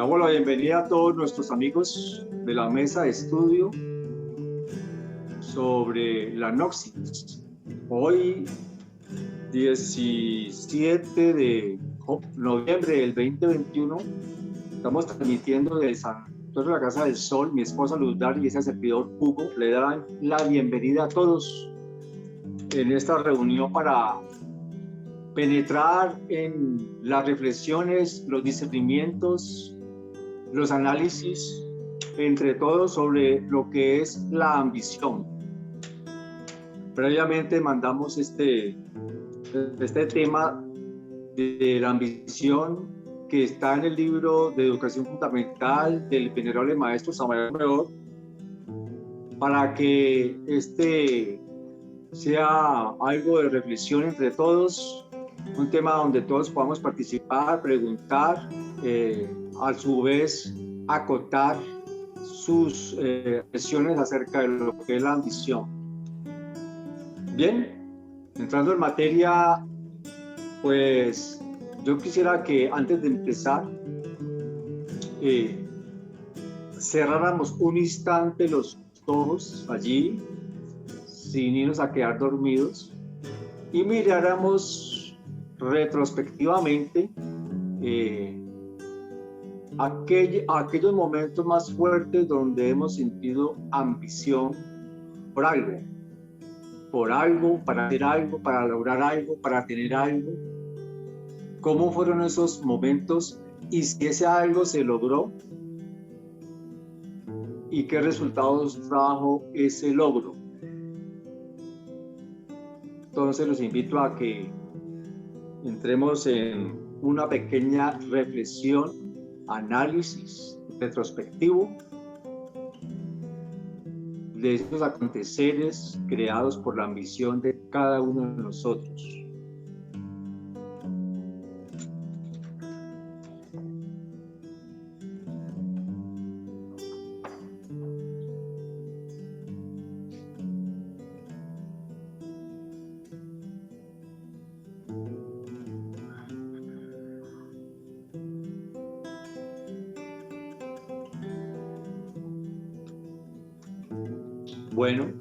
Damos la bienvenida a todos nuestros amigos de la mesa de estudio sobre la Gnosis. Hoy, 17 de noviembre del 2021, estamos transmitiendo desde San Antonio de la Casa del Sol. Mi esposa Luz Dar y ese servidor Hugo le dan la bienvenida a todos en esta reunión para penetrar en las reflexiones, los discernimientos, los análisis entre todos sobre lo que es la ambición. Previamente mandamos este tema de la ambición que está en el libro de Educación Fundamental del venerable maestro Samael Weor, para que sea algo de reflexión entre todos, un tema donde todos podamos participar, preguntar, a su vez acotar sus reflexiones acerca de lo que es la ambición. Bien, entrando en materia, pues yo quisiera que antes de empezar cerráramos un instante los ojos allí, sin irnos a quedar dormidos, y miráramos retrospectivamente aquellos momentos más fuertes donde hemos sentido ambición por algo, para hacer algo, para lograr algo, para tener algo. ¿Cómo fueron esos momentos? Y si ese algo se logró, ¿y qué resultados trajo ese logro? Entonces los invito a que entremos en una pequeña reflexión, análisis retrospectivo de estos aconteceres creados por la ambición de cada uno de nosotros. Bueno,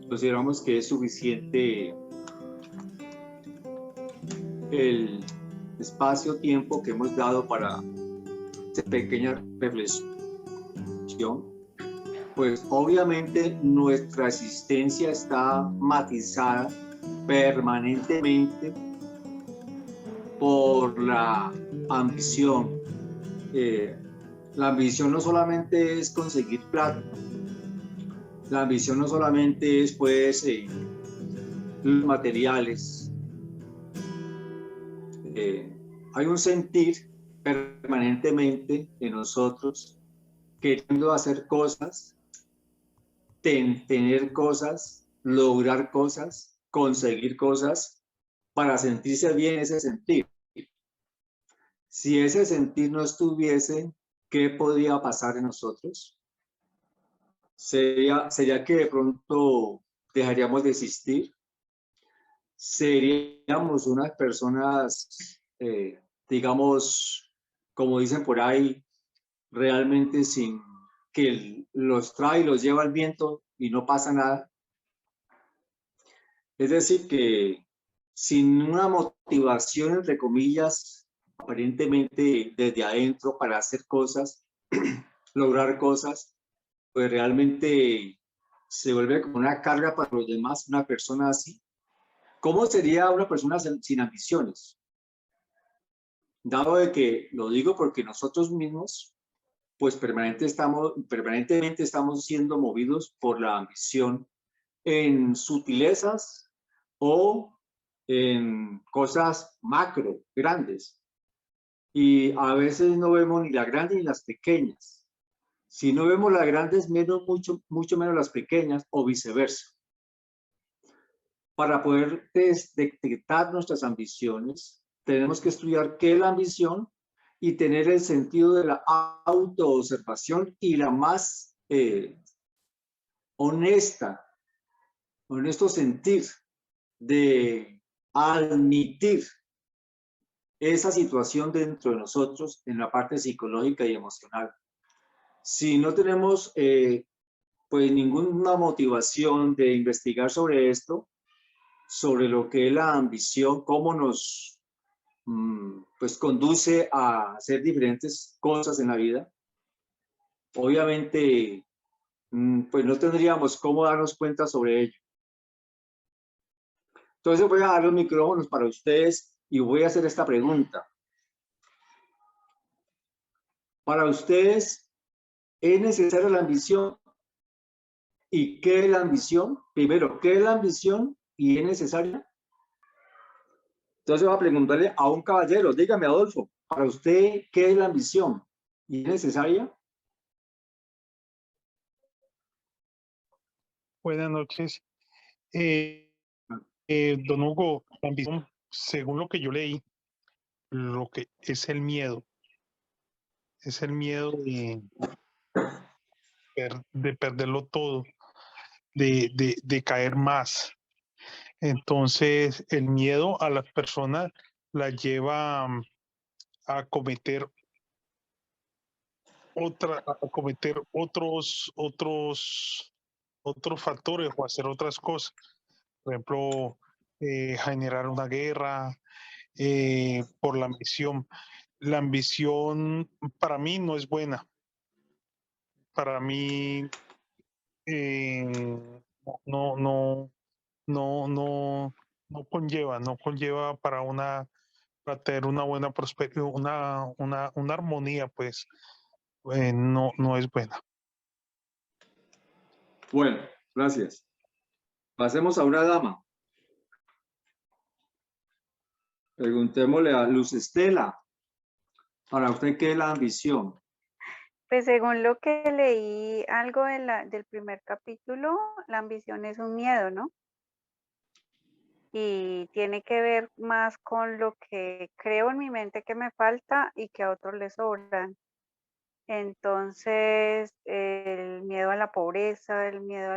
consideramos que es suficiente el espacio-tiempo que hemos dado para esta pequeña reflexión. Pues obviamente nuestra existencia está matizada permanentemente por la ambición. La ambición no solamente es conseguir plata. La ambición no solamente es, pues, los materiales. Hay un sentir permanentemente en nosotros queriendo hacer cosas, tener cosas, lograr cosas, conseguir cosas, para sentirse bien ese sentir. Si ese sentir no estuviese, ¿qué podría pasar en nosotros? ¿Sería que de pronto dejaríamos de existir? ¿Seríamos unas personas, digamos, como dicen por ahí, realmente sin que los trae y los lleva el viento y no pasa nada? Es decir, que sin una motivación, entre comillas, aparentemente desde adentro para hacer cosas, lograr cosas, pues realmente se vuelve como una carga para los demás, una persona así. ¿Cómo sería una persona sin ambiciones? Dado de que, lo digo porque nosotros mismos, pues permanentemente estamos siendo movidos por la ambición en sutilezas o en cosas macro, grandes. Y a veces no vemos ni las grandes ni las pequeñas. Si no vemos las grandes, mucho menos las pequeñas, o viceversa. Para poder detectar nuestras ambiciones, tenemos que estudiar qué es la ambición y tener el sentido de la autoobservación y la más honesto sentir de admitir esa situación dentro de nosotros en la parte psicológica y emocional. Si no tenemos pues ninguna motivación de investigar sobre esto, sobre lo que es la ambición, cómo nos pues conduce a hacer diferentes cosas en la vida, obviamente pues no tendríamos cómo darnos cuenta sobre ello. Entonces voy a dar los micrófonos para ustedes y voy a hacer esta pregunta. Para ustedes, ¿es necesaria la ambición? ¿Y qué es la ambición? Primero, ¿qué es la ambición y es necesaria? Entonces voy a preguntarle a un caballero, dígame Adolfo, para usted, ¿qué es la ambición? ¿Y es necesaria? Buenas noches. Don Hugo, la ambición, según lo que yo leí, lo que es el miedo de perderlo todo, de caer más. Entonces, el miedo a las personas la lleva a cometer otros factores o hacer otras cosas. Por ejemplo, generar una guerra por la ambición. La ambición para mí no es buena. Para mí no conlleva para tener una buena prosperidad, una armonía, pues no es buena. Bueno, gracias. Pasemos a una dama. Preguntémosle a Luz Estela, para usted, ¿qué es la ambición? Pues según lo que leí algo del primer capítulo, la ambición es un miedo, ¿no? Y tiene que ver más con lo que creo en mi mente que me falta y que a otros les sobran. Entonces, el miedo a la pobreza, el miedo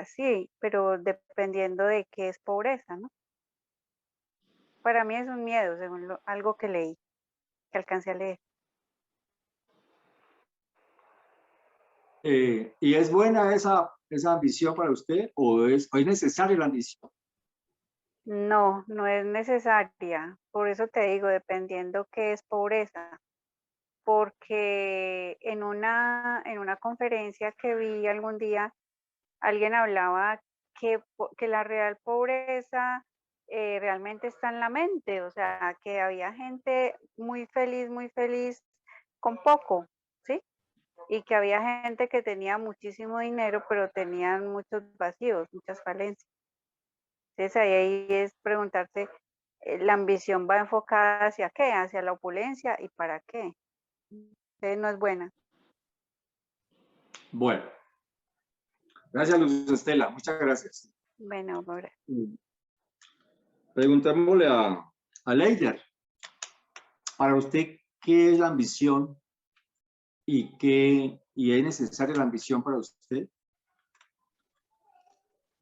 sí, pero dependiendo de qué es pobreza, ¿no? Para mí es un miedo, según algo que leí, que alcancé a leer. ¿Y es buena esa ambición para usted o es necesaria la ambición? No, no es necesaria. Por eso te digo, dependiendo qué es pobreza. Porque en una conferencia que vi algún día, alguien hablaba que la real pobreza realmente está en la mente, o sea, que había gente muy feliz con poco, ¿sí? Y que había gente que tenía muchísimo dinero, pero tenían muchos vacíos, muchas falencias. Entonces ahí es preguntarte, ¿la ambición va enfocada hacia qué? ¿Hacia la opulencia? ¿Y para qué? Entonces no es buena. Bueno, gracias Luz Estela, muchas gracias. Bueno, ahora. Preguntémosle a Leider, para usted, ¿qué es la ambición y es necesaria la ambición para usted?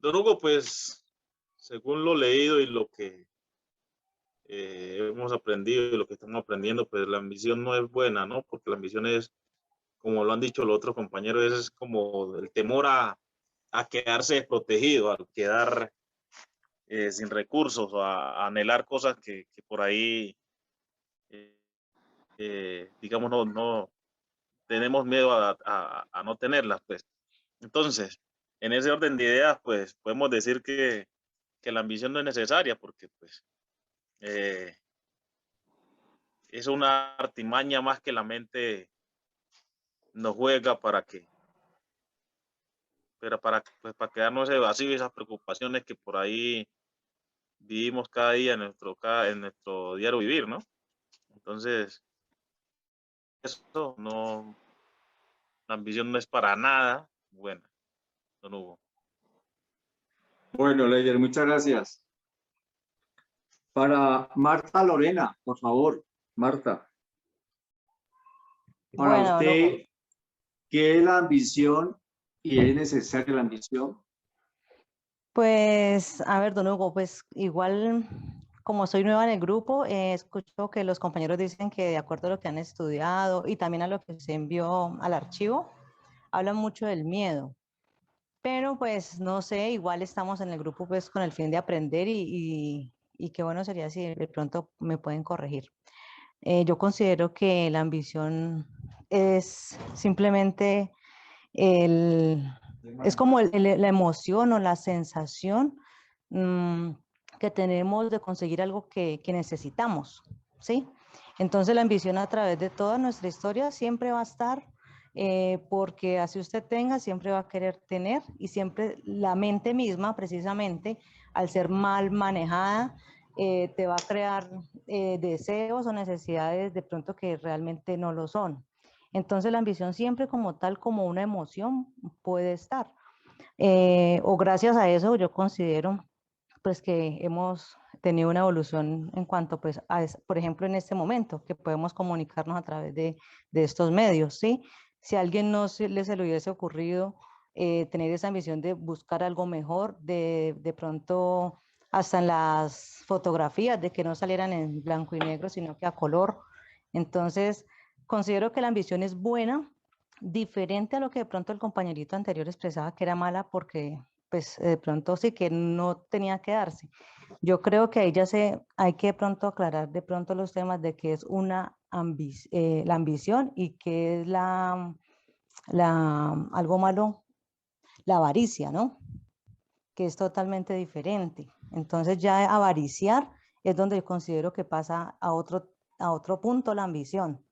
Don Hugo, pues, según lo leído y lo que hemos aprendido y lo que estamos aprendiendo, pues la ambición no es buena, ¿no? Porque la ambición es, como lo han dicho los otros compañeros, es como el temor a quedarse desprotegido, a quedar sin recursos, o a anhelar cosas que por ahí, digamos, no tenemos miedo a no tenerlas, pues. Entonces, en ese orden de ideas, pues podemos decir que la ambición no es necesaria porque, pues, es una artimaña más que la mente nos juega pues, para quedarnos ese vacío y esas preocupaciones que por ahí vivimos cada día en nuestro diario vivir, ¿no? Entonces, eso no, la ambición no es para nada buena, don Hugo. Bueno, Leider, muchas gracias. Para Marta Lorena, por favor, Marta. Para Bueno, usted, ¿qué es la ambición y es necesaria la ambición? pues, a ver, don Hugo, pues igual como soy nueva en el grupo, escucho que los compañeros dicen que de acuerdo a lo que han estudiado y también a lo que se envió al archivo, hablan mucho del miedo. Pero pues no sé, igual estamos en el grupo pues con el fin de aprender y qué bueno sería si de pronto me pueden corregir. Yo considero que la ambición es simplemente es como la emoción o la sensación que tenemos de conseguir algo que necesitamos, ¿sí? Entonces la ambición a través de toda nuestra historia siempre va a estar, porque así usted tenga, siempre va a querer tener y siempre la mente misma, precisamente, al ser mal manejada, te va a crear deseos o necesidades de pronto que realmente no lo son. Entonces la ambición siempre como tal, como una emoción puede estar. O gracias a eso yo considero pues que hemos tenido una evolución en cuanto pues a, por ejemplo en este momento que podemos comunicarnos a través de estos medios, ¿sí? Si a alguien no se le hubiese ocurrido tener esa ambición de buscar algo mejor, de pronto hasta en las fotografías, de que no salieran en blanco y negro, sino que a color. Entonces, considero que la ambición es buena, diferente a lo que de pronto el compañerito anterior expresaba que era mala porque pues de pronto sí que no tenía que darse. Yo creo que ahí ya hay que de pronto aclarar de pronto los temas de qué es la ambición y qué es algo malo, la avaricia, ¿no? Que es totalmente diferente. Entonces ya avariciar es donde yo considero que pasa a otro punto la ambición.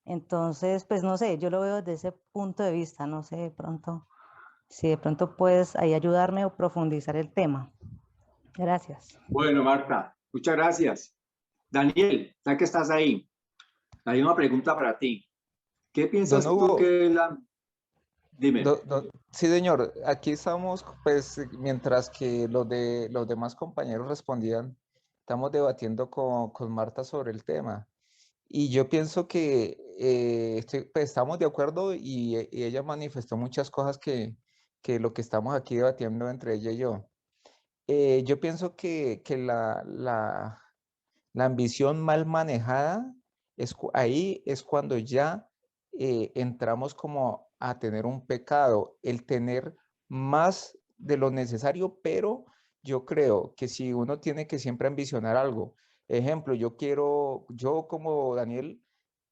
Entonces, pues no sé, yo lo veo desde ese punto de vista, no sé de pronto si de pronto puedes ahí ayudarme o profundizar el tema. Gracias. Bueno, Marta, muchas gracias. Daniel, ya que estás ahí, hay una pregunta para ti. ¿Qué Don piensas tú Hugo, que la... Dime. sí, señor, aquí estamos, pues, mientras que los demás compañeros respondían, estamos debatiendo con Marta sobre el tema. Y yo pienso que pues, estamos de acuerdo y ella manifestó muchas cosas que lo que estamos aquí debatiendo entre ella y yo. Yo pienso que la ambición mal manejada, ahí es cuando ya entramos como a tener un pecado, el tener más de lo necesario, pero yo creo que si uno tiene que siempre ambicionar algo, ejemplo, yo como Daniel,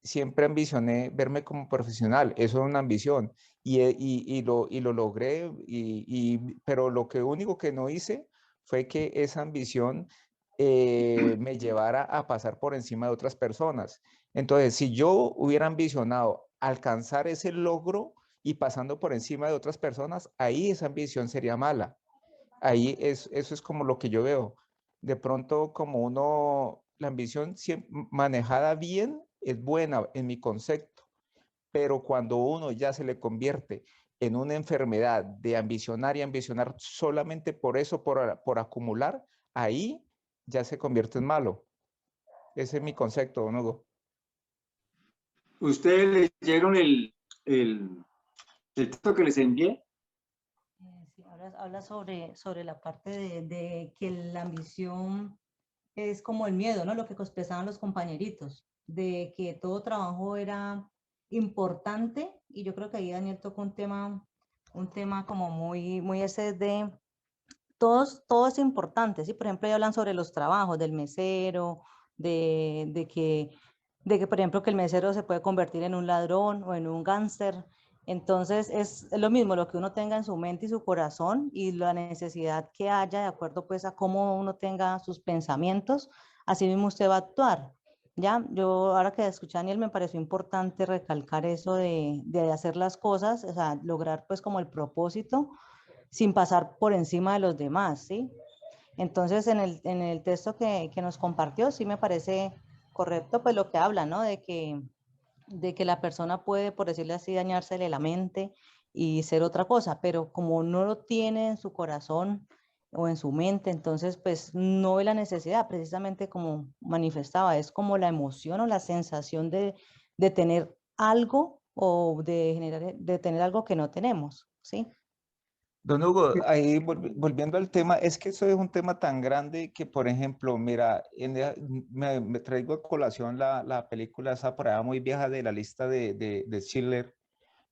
siempre ambicioné verme como profesional, eso es una ambición, y lo logré, pero lo único que no hice fue que esa ambición me llevara a pasar por encima de otras personas. Entonces, si yo hubiera ambicionado alcanzar ese logro y pasando por encima de otras personas, ahí esa ambición sería mala. Eso es como lo que yo veo. De pronto, la ambición manejada bien es buena en mi concepto, pero cuando uno ya se le convierte en una enfermedad de ambicionar y ambicionar solamente por eso, por acumular, ahí ya se convierte en malo. Ese es mi concepto, don Hugo. ¿Ustedes leyeron el texto que les envié? Sí, habla sobre la parte de que la ambición es como el miedo, ¿no? Lo que expresaban los compañeritos, de que todo trabajo era importante y yo creo que ahí Daniel tocó un tema como muy ese de todo es importante, ¿sí? Por ejemplo, ahí hablan sobre los trabajos del mesero, de que, por ejemplo, que el mesero se puede convertir en un ladrón o en un gángster. Entonces, es lo mismo, lo que uno tenga en su mente y su corazón y la necesidad que haya de acuerdo pues a cómo uno tenga sus pensamientos, así mismo usted va a actuar. Ya, yo ahora que escuché a Daniel me pareció importante recalcar eso de hacer las cosas, o sea, lograr pues como el propósito sin pasar por encima de los demás, ¿sí? Entonces, en el texto que nos compartió, sí me parece correcto, pues lo que habla, ¿no? De que la persona puede, por decirlo así, dañársele la mente y ser otra cosa, pero como no lo tiene en su corazón o en su mente, entonces pues no ve la necesidad, precisamente como manifestaba, es como la emoción o la sensación de tener algo o de tener algo que no tenemos, ¿sí? Don Hugo, ahí volviendo al tema, es que eso es un tema tan grande que, por ejemplo, mira, me traigo a colación la película esa por allá muy vieja de la lista de Schindler,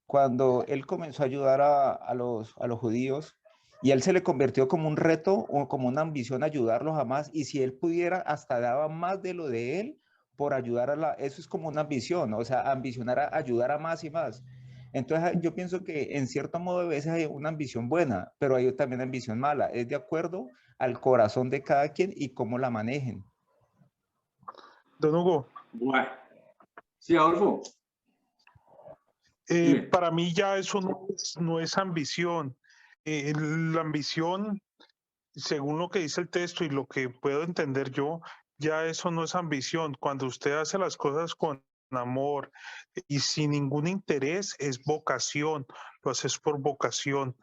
cuando él comenzó a ayudar a los judíos y a él se le convirtió como un reto o como una ambición ayudarlos a más, y si él pudiera, hasta daba más de lo de él por ayudar eso es como una ambición, o sea, ambicionar a ayudar a más y más. Entonces yo pienso que en cierto modo a veces hay una ambición buena, pero hay también ambición mala, es de acuerdo al corazón de cada quien y cómo la manejen. Don Hugo, Bueno, sí, Adolfo. Dime. para mí ya eso no es ambición. La ambición, según lo que dice el texto y lo que puedo entender yo, ya eso no es ambición. Cuando usted hace las cosas con amor y sin ningún interés, es vocación. Lo haces por vocación,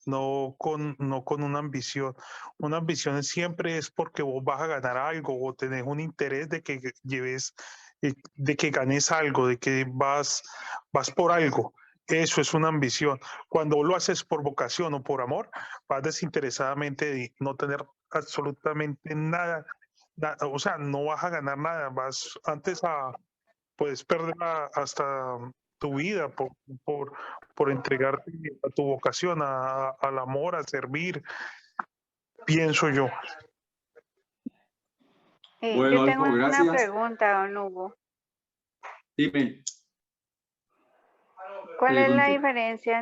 no con una ambición. Una ambición siempre es porque vos vas a ganar algo o tenés un interés de que lleves, de que ganes algo, de que vas por algo. Eso es una ambición. Cuando vos lo haces por vocación o por amor, vas desinteresadamente de no tener absolutamente nada, o sea, no vas a ganar nada, vas antes puedes perder hasta tu vida por entregarte a tu vocación, al amor, a servir, pienso yo. Bueno, Yo tengo Adolfo, una gracias. pregunta, don Hugo. Dime. ¿Cuál es la Pregunte. diferencia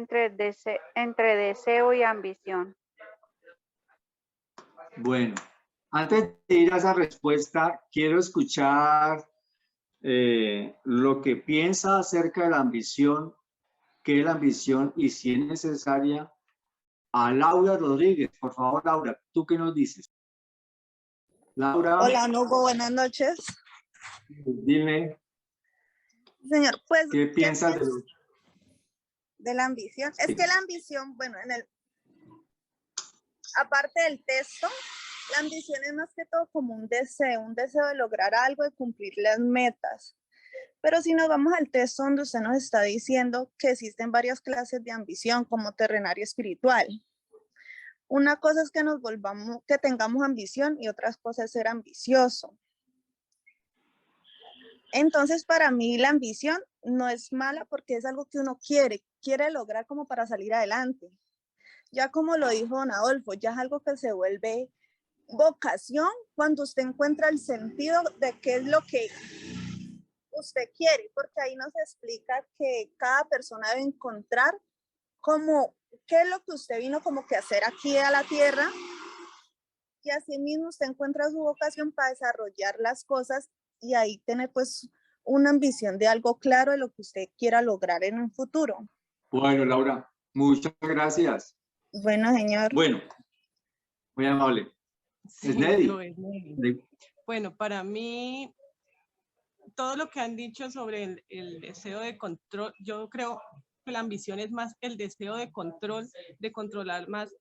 entre deseo y ambición? Bueno, antes de ir a esa respuesta, quiero escuchar lo que piensa acerca de la ambición, qué es la ambición y si es necesaria, a Laura Rodríguez. Por favor, Laura, ¿tú qué nos dices? Laura. Hola, Hugo, buenas noches. Dime. Señor, pues, ¿Qué piensas de la ambición? Sí. Es que la ambición, bueno, aparte del texto, la ambición es más que todo como un deseo de lograr algo, de cumplir las metas. Pero si nos vamos al texto donde usted nos está diciendo que existen varias clases de ambición, como terrenal y espiritual. Una cosa es que tengamos ambición y otra cosa es ser ambicioso. Entonces, para mí la ambición no es mala porque es algo que uno quiere lograr como para salir adelante. Ya como lo dijo don Adolfo, ya es algo que se vuelve vocación cuando usted encuentra el sentido de qué es lo que usted quiere, porque ahí nos explica que cada persona debe encontrar como qué es lo que usted vino como que a hacer aquí a la tierra, y así mismo usted encuentra su vocación para desarrollar las cosas y ahí tener pues una ambición de algo claro de lo que usted quiera lograr en un futuro. Bueno, Laura, muchas gracias. Bueno, señor. Bueno, muy amable. Sí, Snedy. lo es, bueno, para mí, todo lo que han dicho sobre el deseo de control, yo creo que la ambición es más el deseo de control, de controlar más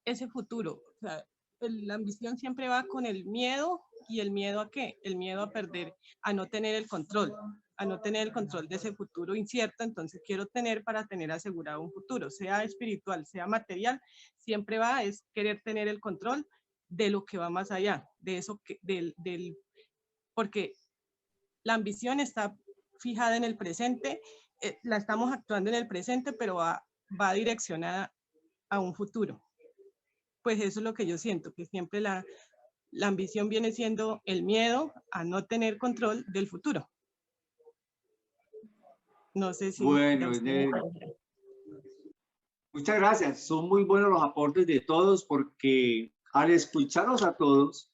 ese futuro. O sea, la ambición siempre va con el miedo. ¿Y el miedo a qué? El miedo a perder, a no tener el control de ese futuro incierto. Entonces quiero tener para tener asegurado un futuro, sea espiritual, sea material, siempre es querer tener el control de lo que va más allá, de eso, porque la ambición está fijada en el presente, la estamos actuando en el presente, pero va direccionada a un futuro. Pues eso es lo que yo siento, que siempre la ambición viene siendo el miedo a no tener control del futuro. No sé si... Bueno, muchas gracias. Son muy buenos los aportes de todos porque al escucharlos a todos,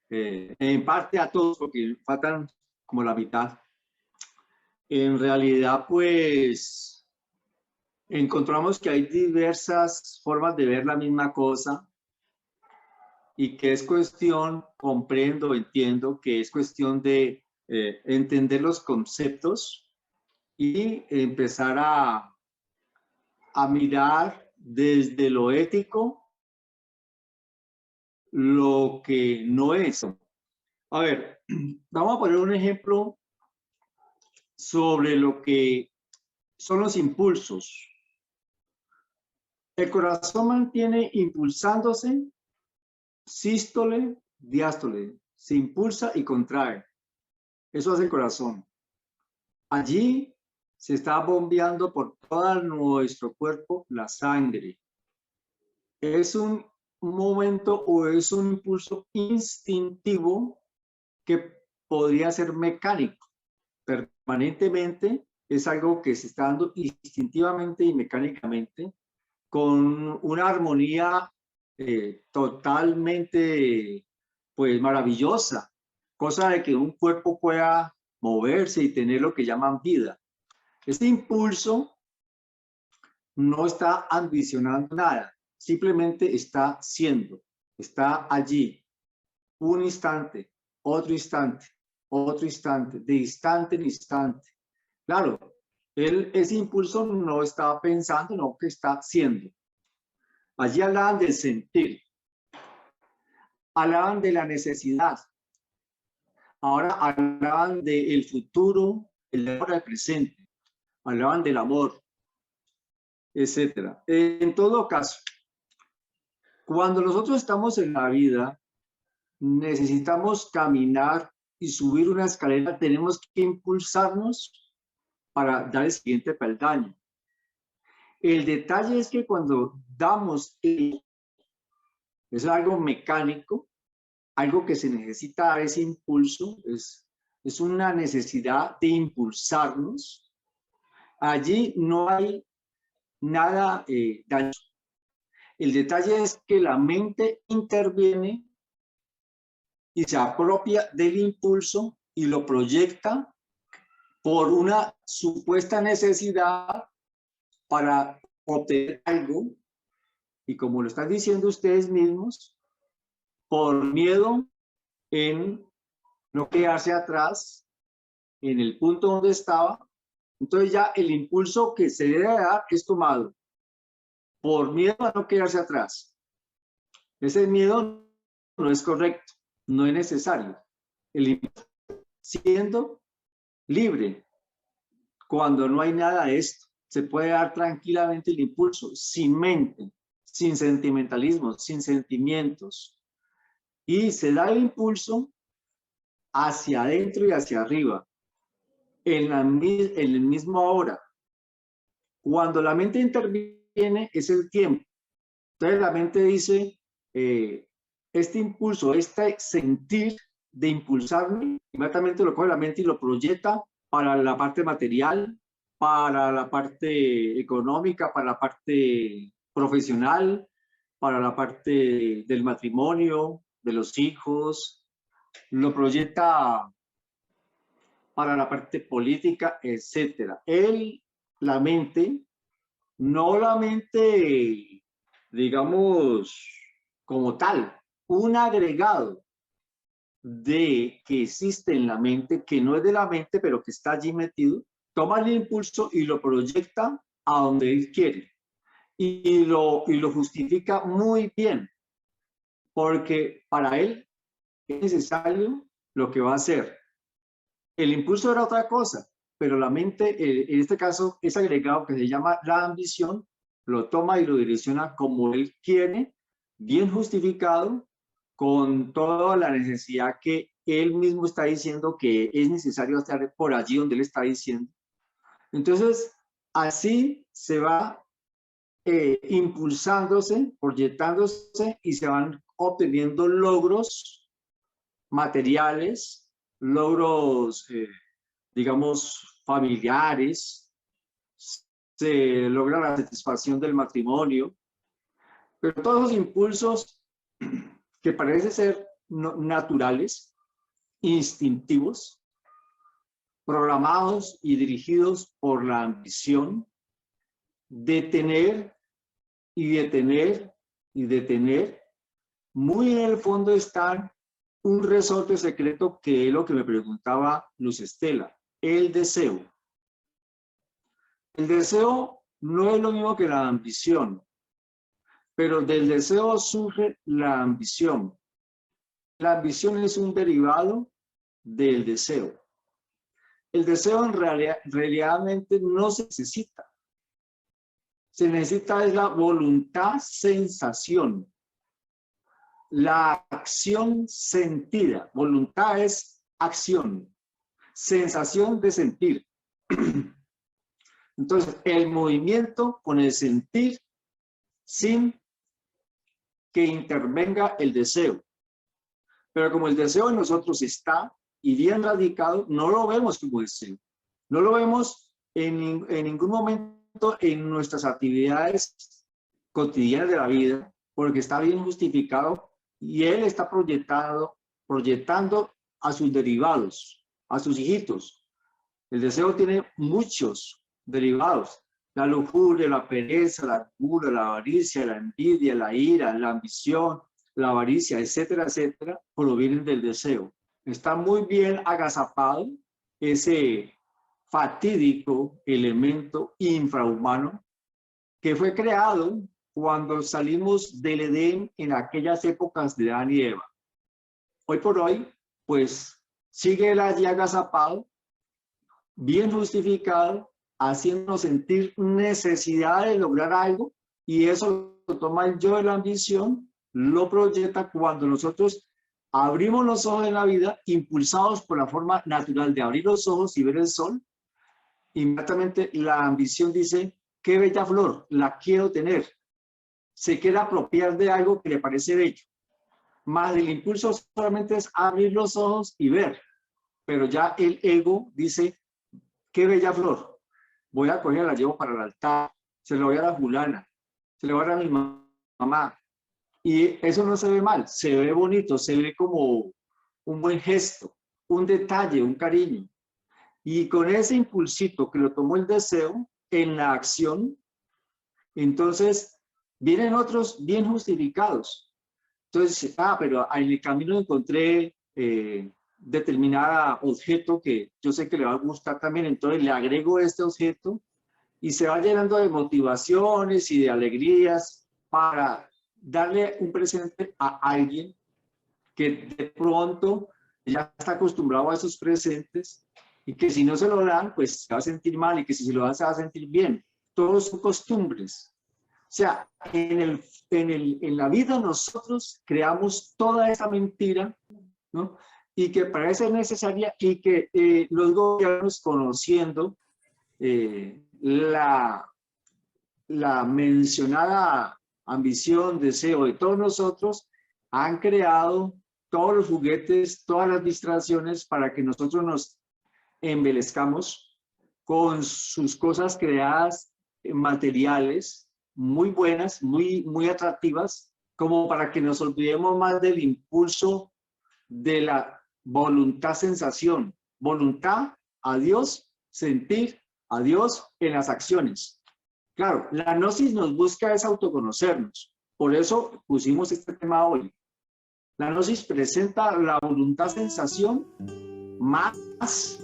en parte a todos, porque faltan como la mitad, en realidad pues encontramos que hay diversas formas de ver la misma cosa y que es cuestión, entiendo que es cuestión de entender los conceptos y empezar a mirar desde lo ético lo que no es. A ver, vamos a poner un ejemplo sobre lo que son los impulsos. El corazón mantiene impulsándose, sístole, diástole. Se impulsa y contrae. Eso hace el corazón. Allí se está bombeando por todo nuestro cuerpo la sangre. Es un momento o es un impulso instintivo que podría ser mecánico. Permanentemente es algo que se está dando instintivamente y mecánicamente con una armonía totalmente pues maravillosa, cosa de que un cuerpo pueda moverse y tener lo que llaman vida. Este impulso no está ambicionando nada, simplemente está siendo, está allí, un instante, otro instante, otro instante, de instante en instante. Claro, ese impulso no estaba pensando, no, que está haciendo. Allí hablaban del sentir, hablaban de la necesidad, ahora hablaban del futuro, el ahora, el presente, hablaban del amor, etc. En todo caso, cuando nosotros estamos en la vida, necesitamos caminar y subir una escalera, tenemos que impulsarnos para dar el siguiente peldaño. El detalle es que cuando damos, es algo mecánico, algo que se necesita dar ese impulso, es una necesidad de impulsarnos. Allí no hay nada daño. El detalle es que la mente interviene y se apropia del impulso y lo proyecta por una supuesta necesidad para obtener algo, y como lo están diciendo ustedes mismos, por miedo en no quedarse atrás en el punto donde estaba. Entonces ya el impulso que se debe dar es tomado por miedo a no quedarse atrás. Ese miedo no es correcto, no es necesario. El impulso siendo libre, cuando no hay nada de esto, se puede dar tranquilamente el impulso, sin mente, sin sentimentalismo, sin sentimientos. Y se da el impulso hacia adentro y hacia arriba, en el mismo ahora. Cuando la mente interviene es el tiempo. Entonces la mente dice, este impulso, este sentir de impulsarme, inmediatamente lo coge la mente y lo proyecta para la parte material, para la parte económica, para la parte profesional, para la parte del matrimonio, de los hijos, lo proyecta para la parte política, etcétera. La mente, no la mente, digamos, como tal, un agregado de que existe en la mente, que no es de la mente, pero que está allí metido, toma el impulso y lo proyecta a donde él quiere. Y lo justifica muy bien, porque para él es necesario lo que va a hacer. El impulso era otra cosa, pero la mente, en este caso, es agregado que se llama la ambición, lo toma y lo direcciona como él quiere, bien justificado, con toda la necesidad que él mismo está diciendo que es necesario estar por allí donde él está diciendo. Entonces, así se va impulsándose, proyectándose y se van obteniendo logros materiales, logros, digamos, familiares, se logra la satisfacción del matrimonio, pero todos esos impulsos que parecen ser naturales, instintivos, programados y dirigidos por la ambición de tener y de tener y de tener, muy en el fondo están un resorte secreto que es lo que me preguntaba Luz Estela, el deseo. El deseo no es lo mismo que la ambición, pero del deseo surge la ambición. La ambición es un derivado del deseo. El deseo en realmente no se necesita. Se necesita es la voluntad sensación. La acción sentida. Voluntad es acción. Sensación de sentir. Entonces, el movimiento con el sentir sin que intervenga el deseo. Pero como el deseo en nosotros está y bien radicado, no lo vemos como deseo. No lo vemos en ningún momento en nuestras actividades cotidianas de la vida, porque está bien justificado y él está proyectando a sus derivados, a sus hijitos. El deseo tiene muchos derivados. La lujuria, la pereza, la gula, la avaricia, la envidia, la ira, la ambición, la avaricia, etcétera, etcétera, provienen del deseo. Está muy bien agazapado ese fatídico elemento infrahumano que fue creado cuando salimos del Edén en aquellas épocas de Adán y Eva. Hoy por hoy, pues, sigue el allí agazapado, bien justificado, haciéndonos sentir necesidad de lograr algo, y eso lo toma el yo de la ambición, lo proyecta cuando nosotros abrimos los ojos en la vida, impulsados por la forma natural de abrir los ojos y ver el sol. Inmediatamente la ambición dice, qué bella flor, la quiero tener. Se quiere apropiar de algo que le parece bello. Más el impulso solamente es abrir los ojos y ver. Pero ya el ego dice, qué bella flor, voy a coger, la llevo para el altar, se la voy a dar a fulana, se la voy a dar a mi mamá. Y eso no se ve mal, se ve bonito, se ve como un buen gesto, un detalle, un cariño. Y con ese impulsito que lo tomó el deseo en la acción, entonces vienen otros bien justificados. Entonces, pero en el camino encontré determinado objeto que yo sé que le va a gustar también, entonces le agrego este objeto y se va llenando de motivaciones y de alegrías para darle un presente a alguien que de pronto ya está acostumbrado a esos presentes y que si no se lo dan, pues se va a sentir mal, y que si se lo dan se va a sentir bien. Todos son costumbres. O sea, en la vida nosotros creamos toda esa mentira, ¿no? Y que parece necesaria, y que los gobiernos, conociendo la mencionada ambición, deseo de todos nosotros, han creado todos los juguetes, todas las distracciones para que nosotros nos embelezcamos con sus cosas creadas materiales, muy buenas, muy atractivas, como para que nos olvidemos más del impulso de la voluntad sensación. Voluntad a Dios, sentir a Dios en las acciones. Claro, la gnosis nos busca es autoconocernos. Por eso pusimos este tema hoy. La gnosis presenta la voluntad sensación más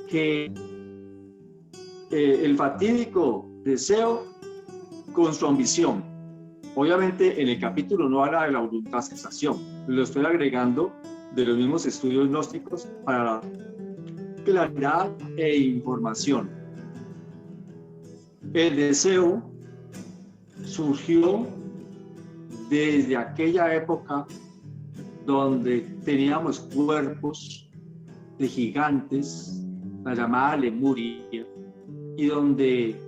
que el fatídico deseo con su ambición. Obviamente en el capítulo no habla de la voluntad sensación. Lo estoy agregando de los mismos estudios gnósticos para claridad e información. El deseo surgió desde aquella época donde teníamos cuerpos de gigantes, la llamada Lemuria, y donde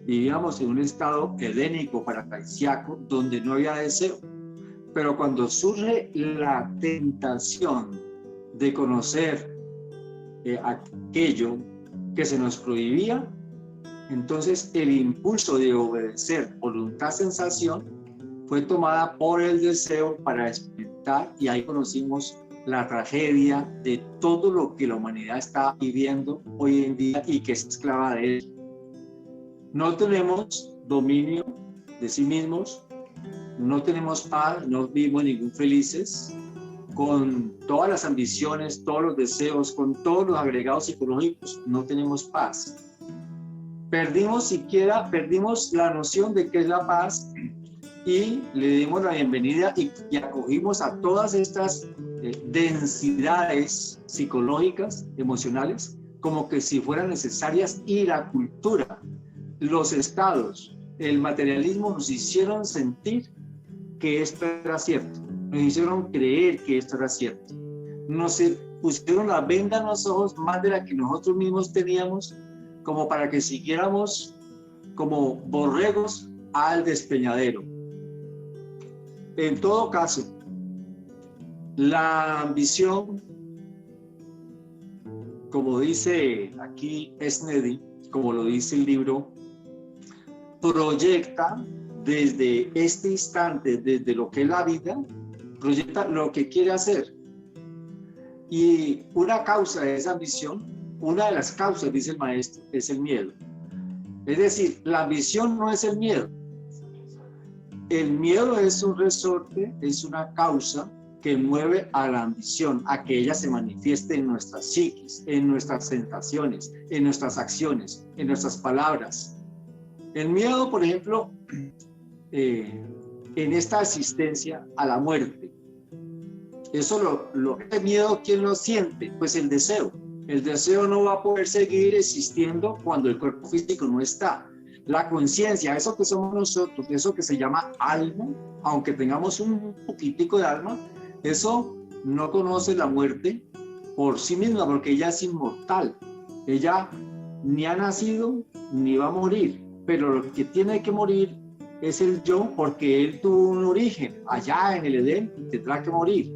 vivíamos en un estado edénico paradisíaco, donde no había deseo. Pero cuando surge la tentación de conocer aquello que se nos prohibía, entonces el impulso de obedecer voluntad-sensación fue tomada por el deseo para experimentar, y ahí conocimos la tragedia de todo lo que la humanidad está viviendo hoy en día y que es esclava de él. No tenemos dominio de sí mismos, no tenemos paz, no vivimos ningún felices, con todas las ambiciones, todos los deseos, con todos los agregados psicológicos, no tenemos paz. Perdimos la noción de qué es la paz, y le dimos la bienvenida y acogimos a todas estas densidades psicológicas, emocionales, como que si fueran necesarias, y la cultura, los estados el materialismo nos hicieron sentir que esto era cierto, nos hicieron creer que esto era cierto, nos pusieron la venda en los ojos más de la que nosotros mismos teníamos, como para que siguiéramos como borregos al despeñadero. En todo caso, la ambición, como dice aquí Sneddy, como lo dice el libro, proyecta desde este instante, desde lo que es la vida, proyecta lo que quiere hacer. Y una causa de esa ambición, una de las causas, dice el maestro, es el miedo. Es decir, la ambición no es el miedo. El miedo es un resorte, es una causa que mueve a la ambición, a que ella se manifieste en nuestras psiquis, en nuestras sensaciones, en nuestras acciones, en nuestras palabras. El miedo, por ejemplo, en esta asistencia a la muerte. Eso ese miedo, ¿quién lo siente? Pues el deseo. El deseo no va a poder seguir existiendo cuando el cuerpo físico no está. La conciencia, eso que somos nosotros, eso que se llama alma, aunque tengamos un poquitico de alma, eso no conoce la muerte por sí misma, porque ella es inmortal. Ella ni ha nacido ni va a morir, pero lo que tiene que morir es el yo, porque él tuvo un origen allá en el Edén y tendrá que morir.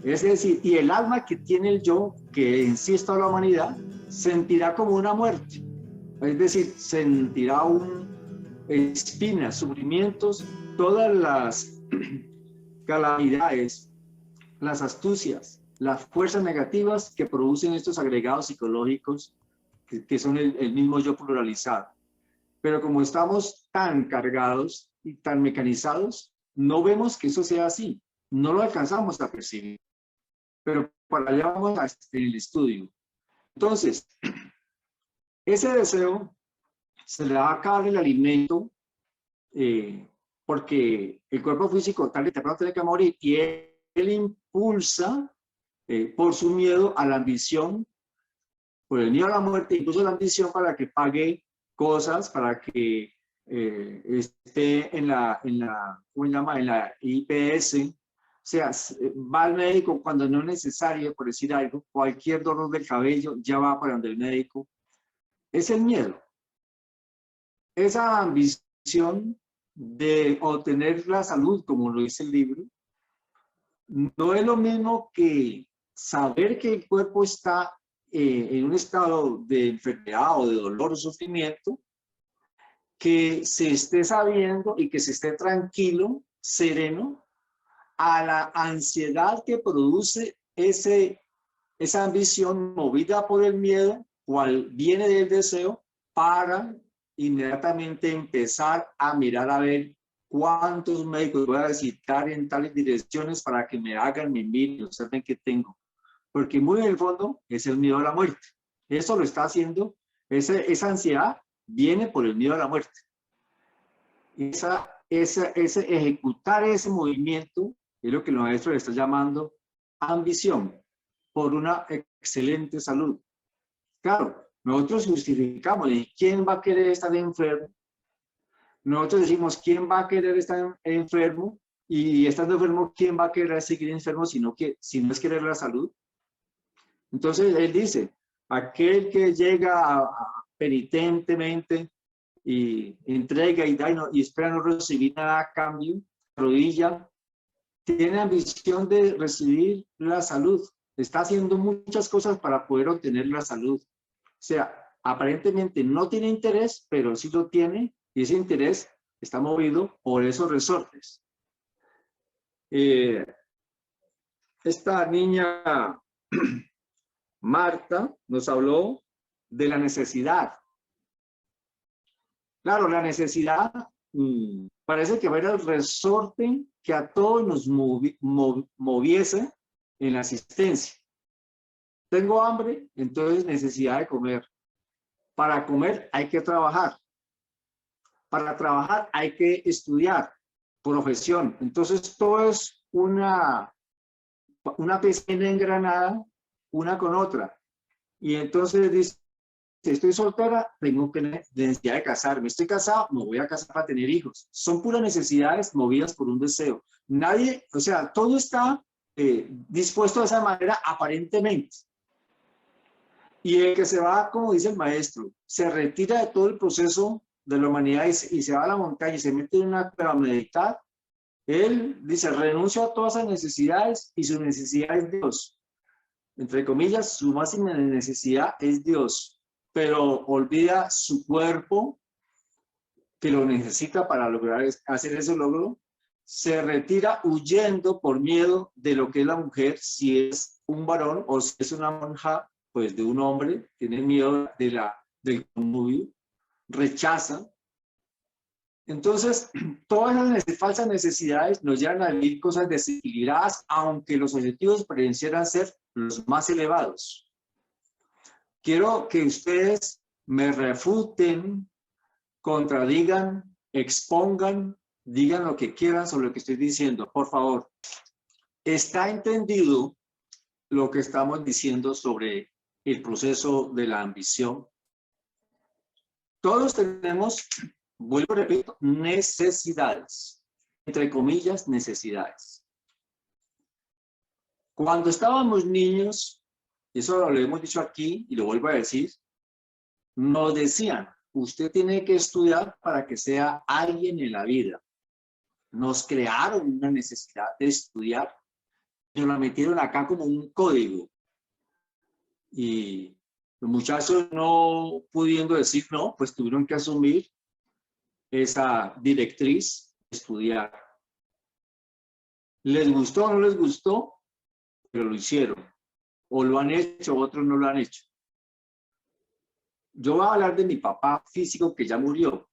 Es decir, y el alma que tiene el yo, que en sí está la humanidad, sentirá como una muerte. Es decir, sentirá espinas, sufrimientos, todas las calamidades, las astucias, las fuerzas negativas que producen estos agregados psicológicos que son el mismo yo pluralizado. Pero como estamos tan cargados y tan mecanizados, no vemos que eso sea así, no lo alcanzamos a percibir. Pero para allá vamos en el estudio. Entonces, ese deseo se le va a acabar el alimento porque el cuerpo físico tal y temprano tiene que morir, y él impulsa por su miedo a la ambición, por el miedo a la muerte, incluso la ambición para que pague cosas, para que esté en la ¿cómo se llama? En la IPS. O sea, va al médico cuando no es necesario, por decir algo, cualquier dolor del cabello, ya va para donde el médico. Es el miedo. Esa ambición de obtener la salud, como lo dice el libro, no es lo mismo que saber que el cuerpo está en un estado de enfermedad o de dolor o sufrimiento, que se esté sabiendo y que se esté tranquilo, sereno, a la ansiedad que produce esa ambición movida por el miedo, cual viene del deseo, para inmediatamente empezar a mirar a ver cuántos médicos voy a visitar en tales direcciones para que me hagan, me miren, observen qué tengo. Porque muy en el fondo es el miedo a la muerte. Eso lo está haciendo, esa ansiedad viene por el miedo a la muerte. Ejecutar ese movimiento es lo que los maestros le están llamando ambición por una excelente salud. Claro, nosotros justificamos, ¿y quién va a querer estar enfermo? Nosotros decimos, ¿quién va a querer estar enfermo? Y estando enfermo, ¿quién va a querer seguir enfermo si no es querer la salud? Entonces él dice, aquel que llega penitentemente y entrega y da y espera no recibir nada a cambio, rodilla, tiene ambición de recibir la salud, está haciendo muchas cosas para poder obtener la salud. O sea, aparentemente no tiene interés, pero sí lo tiene, y ese interés está movido por esos resortes. Esta niña Marta nos habló de la necesidad. Claro, la necesidad parece que era el resorte que a todos nos moviese en la asistencia. Tengo hambre, entonces necesidad de comer. Para comer hay que trabajar. Para trabajar hay que estudiar, profesión. Entonces todo es una pequeña engranada, una con otra. Y entonces dice estoy soltera, tengo que necesidad de casarme. Estoy casado, me voy a casar para tener hijos. Son puras necesidades movidas por un deseo. Nadie, o sea, todo está dispuesto de esa manera aparentemente. Y el que se va, como dice el maestro, se retira de todo el proceso de la humanidad y se va a la montaña y se mete en una cueva a meditar, él dice, renuncio a todas esas necesidades y su necesidad es Dios. Entre comillas, su máxima necesidad es Dios, pero olvida su cuerpo que lo necesita para lograr hacer ese logro. Se retira huyendo por miedo de lo que es la mujer, si es un varón o si es una monja, pues de un hombre, tiene miedo del connubio, rechaza. Entonces, todas esas falsas necesidades nos llevan a vivir cosas desequilibradas, aunque los objetivos parecieran ser los más elevados. Quiero que ustedes me refuten, contradigan, expongan, digan lo que quieran sobre lo que estoy diciendo. Por favor, ¿está entendido lo que estamos diciendo sobre el proceso de la ambición? Todos tenemos, vuelvo y repito, necesidades, entre comillas, necesidades. Cuando estábamos niños, eso lo hemos dicho aquí y lo vuelvo a decir, nos decían, usted tiene que estudiar para que sea alguien en la vida. Nos crearon una necesidad de estudiar, nos la metieron acá como un código. Y los muchachos, no pudiendo decir no, pues tuvieron que asumir esa directriz, estudiar. ¿Les gustó o no les gustó? Pero lo hicieron. O lo han hecho, otros no lo han hecho. Yo voy a hablar de mi papá físico que ya murió.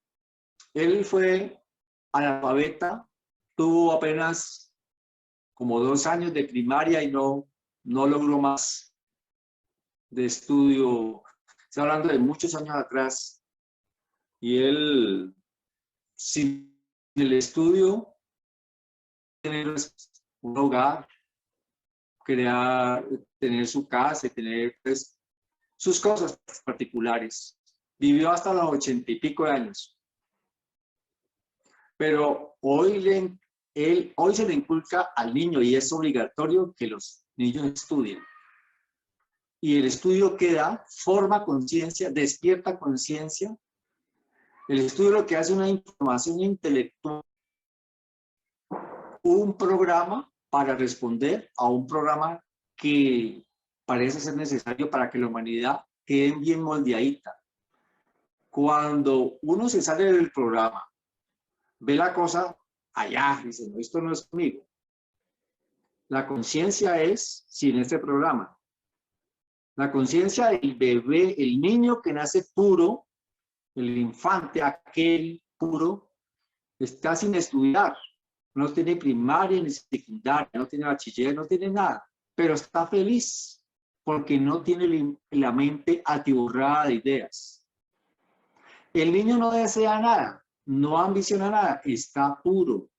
Él fue analfabeta, tuvo apenas como 2 años de primaria y no logró más de estudio. Estoy hablando de muchos años atrás. Y él, sin el estudio, tener un hogar, tener su casa, tener pues, sus cosas particulares. Vivió hasta los 80 y pico de años. Pero hoy se le inculca al niño y es obligatorio que los niños estudien. Y el estudio que da forma conciencia, despierta conciencia. El estudio lo que hace es una información intelectual, un programa para responder a un programa que parece ser necesario para que la humanidad quede bien moldeadita. Cuando uno se sale del programa, ve la cosa allá, dice, no, esto no es conmigo. La conciencia es sin este programa. La conciencia del bebé, el niño que nace puro, el infante, aquel puro, está sin estudiar. No tiene primaria ni secundaria, no tiene bachiller, no tiene nada. Pero está feliz porque no tiene la mente atiborrada de ideas. El niño no desea nada, no ambiciona nada, está puro,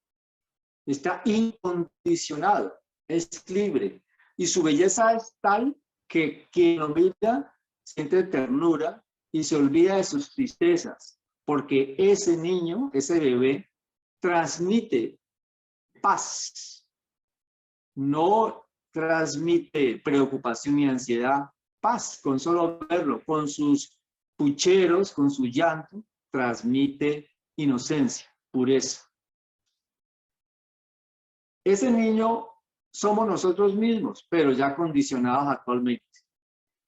está incondicionado, es libre. Y su belleza es tal que quien lo mira siente ternura y se olvida de sus tristezas, porque ese niño, ese bebé, transmite paz, no transmite preocupación ni ansiedad, paz, con solo verlo, con sus pucheros, con su llanto, transmite inocencia, pureza. Ese niño somos nosotros mismos, pero ya condicionados actualmente,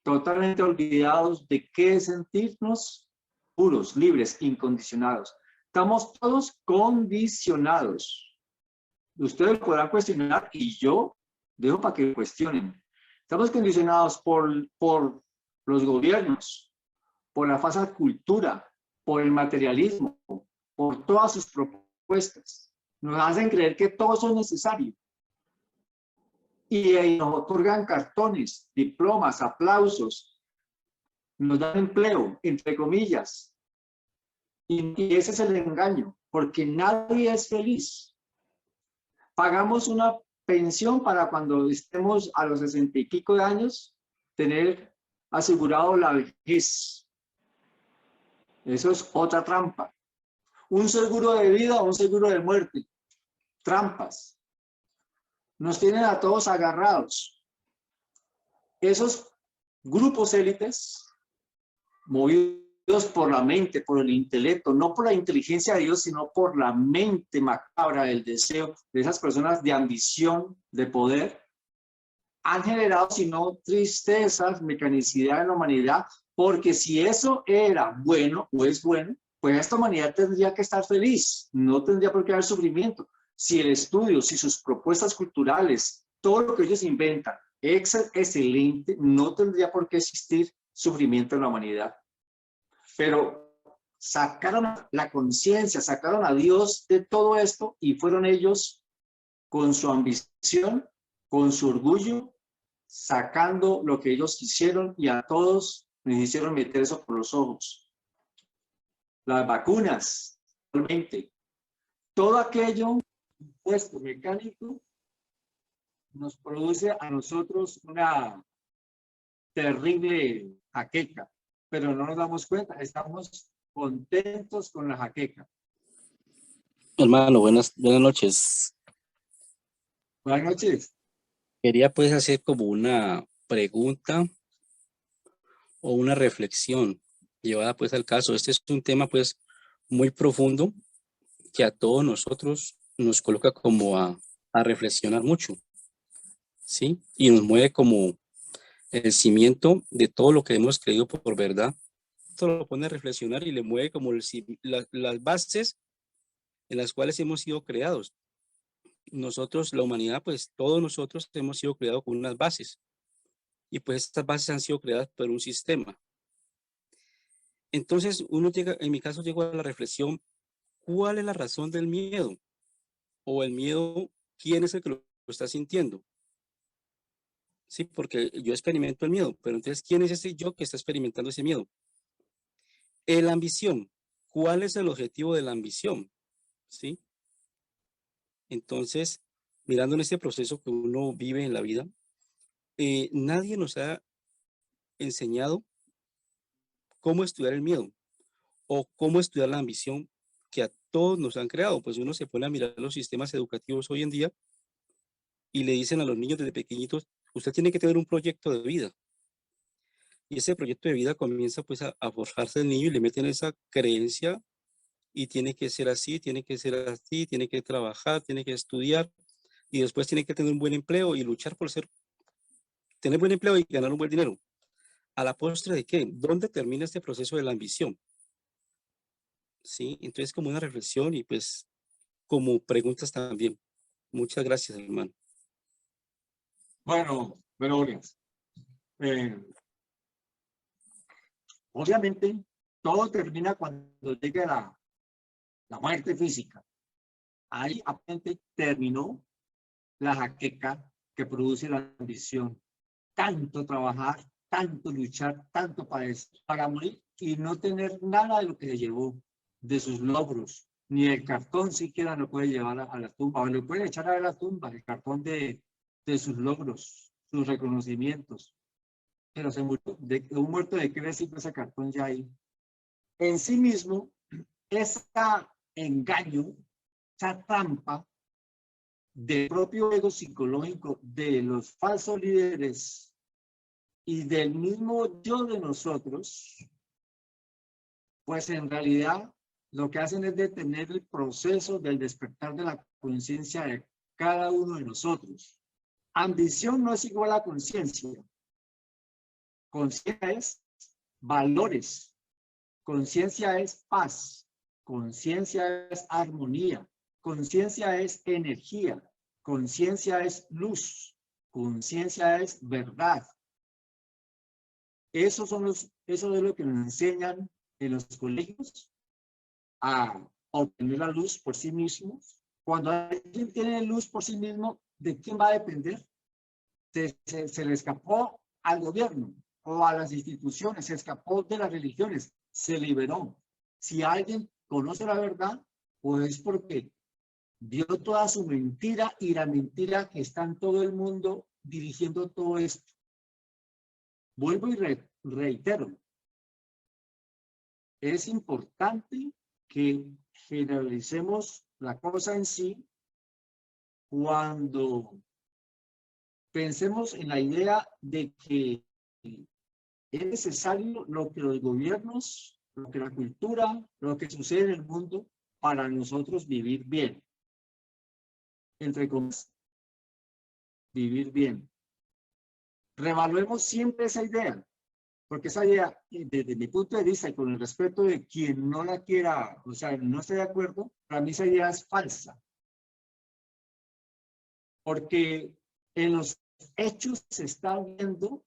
totalmente olvidados de qué es sentirnos puros, libres, incondicionados. Estamos todos condicionados. Ustedes podrán cuestionar y yo dejo para que cuestionen. Estamos condicionados por los gobiernos, por la falsa cultura, por el materialismo, por todas sus propuestas. Nos hacen creer que todo eso es necesario. Y nos otorgan cartones, diplomas, aplausos, nos dan empleo, entre comillas. Y ese es el engaño, porque nadie es feliz. Pagamos una pensión para cuando estemos a los 60 y pico de años, tener asegurado la vejez. Eso es otra trampa. Un seguro de vida o un seguro de muerte. Trampas. Nos tienen a todos agarrados. Esos grupos élites, movidos por la mente, por el intelecto, no por la inteligencia de Dios, sino por la mente macabra del deseo de esas personas de ambición, de poder, han generado sino tristezas, mecanicidad en la humanidad, porque si eso era bueno o es bueno, pues esta humanidad tendría que estar feliz, no tendría por qué haber sufrimiento. Si el estudio, si sus propuestas culturales, todo lo que ellos inventan es excelente, no tendría por qué existir sufrimiento en la humanidad. Pero sacaron la conciencia, sacaron a Dios de todo esto y fueron ellos con su ambición, con su orgullo, sacando lo que ellos quisieron y a todos les hicieron meter eso por los ojos. Las vacunas, realmente, todo aquello puesto mecánico nos produce a nosotros una terrible jaqueca, pero no nos damos cuenta, estamos contentos con la jaqueca. Hermano, buenas noches. Buenas noches. Quería pues hacer como una pregunta o una reflexión llevada pues al caso. Este es un tema pues muy profundo que a todos nosotros nos coloca como a reflexionar mucho, ¿sí? Y nos mueve como el cimiento de todo lo que hemos creído por verdad. Esto lo pone a reflexionar y le mueve como las bases en las cuales hemos sido creados. Nosotros, la humanidad, pues todos nosotros hemos sido creados con unas bases. Y pues estas bases han sido creadas por un sistema. Entonces uno llega, en mi caso llego a la reflexión, ¿cuál es la razón del miedo? O el miedo, ¿quién es el que lo está sintiendo? Sí, porque yo experimento el miedo, pero entonces, ¿quién es ese yo que está experimentando ese miedo? La ambición, ¿cuál es el objetivo de la ambición? ¿Sí? Entonces, mirando en este proceso que uno vive en la vida, nadie nos ha enseñado cómo estudiar el miedo o cómo estudiar la ambición que a todos nos han creado. Pues uno se pone a mirar los sistemas educativos hoy en día y le dicen a los niños desde pequeñitos, usted tiene que tener un proyecto de vida. Y ese proyecto de vida comienza pues a forjarse el niño y le meten esa creencia y tiene que ser así, tiene que ser así, tiene que trabajar, tiene que estudiar y después tiene que tener un buen empleo y luchar por tener buen empleo y ganar un buen dinero. ¿A la postre de qué? ¿Dónde termina este proceso de la ambición? Sí, entonces como una reflexión y pues como preguntas también. Muchas gracias, hermano. Bueno, obviamente todo termina cuando llega la muerte física. Ahí aparentemente terminó la jaqueca que produce la ambición. Tanto trabajar, tanto luchar, tanto padecer para morir y no tener nada de lo que se llevó, de sus logros, ni el cartón siquiera lo puede llevar a la tumba, o lo puede echar a la tumba, el cartón de sus logros, sus reconocimientos. Pero se murió, un muerto de qué le sirve ese cartón ya ahí. En sí mismo, ese engaño, esa trampa del propio ego psicológico de los falsos líderes y del mismo yo de nosotros, pues en realidad lo que hacen es detener el proceso del despertar de la conciencia de cada uno de nosotros. Ambición no es igual a conciencia. Conciencia es valores. Conciencia es paz. Conciencia es armonía. Conciencia es energía. Conciencia es luz. Conciencia es verdad. Eso es lo que nos enseñan en los colegios a obtener la luz por sí mismos. Cuando alguien tiene luz por sí mismo, ¿de quién va a depender? Se le escapó al gobierno o a las instituciones, se escapó de las religiones, se liberó. Si alguien conoce la verdad, pues es porque vio toda su mentira y la mentira que está en todo el mundo dirigiendo todo esto. Vuelvo y reitero. es importante que generalicemos la cosa en sí cuando pensemos en la idea de que es necesario lo que los gobiernos, lo que la cultura, lo que sucede en el mundo para nosotros vivir bien. Entre comillas, vivir bien. Revaluemos siempre esa idea, porque esa idea, desde mi punto de vista y con el respeto de quien no la quiera, o sea, no esté de acuerdo, para mí esa idea es falsa. Porque en los hechos se está viendo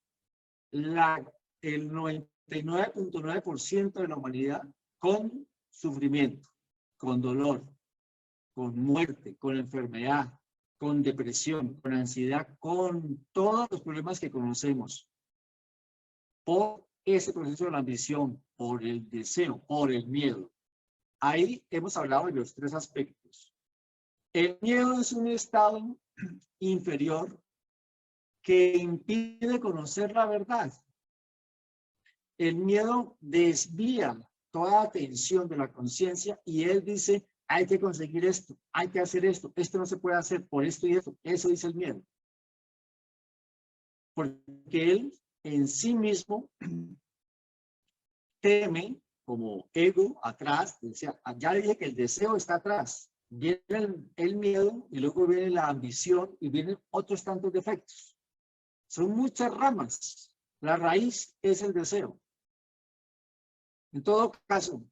el 99.9% de la humanidad con sufrimiento, con dolor, con muerte, con enfermedad, con depresión, con ansiedad, con todos los problemas que conocemos, por ese proceso de la ambición, por el deseo, por el miedo. Ahí hemos hablado de los tres aspectos. El miedo es un estado inferior que impide conocer la verdad. El miedo desvía toda atención de la conciencia y él dice, hay que conseguir esto, hay que hacer esto no se puede hacer por esto y esto. Eso dice el miedo. Porque él en sí mismo teme como ego atrás. Decía, ya dije que el deseo está atrás. Viene el miedo y luego viene la ambición y vienen otros tantos defectos. Son muchas ramas. La raíz es el deseo. En todo caso,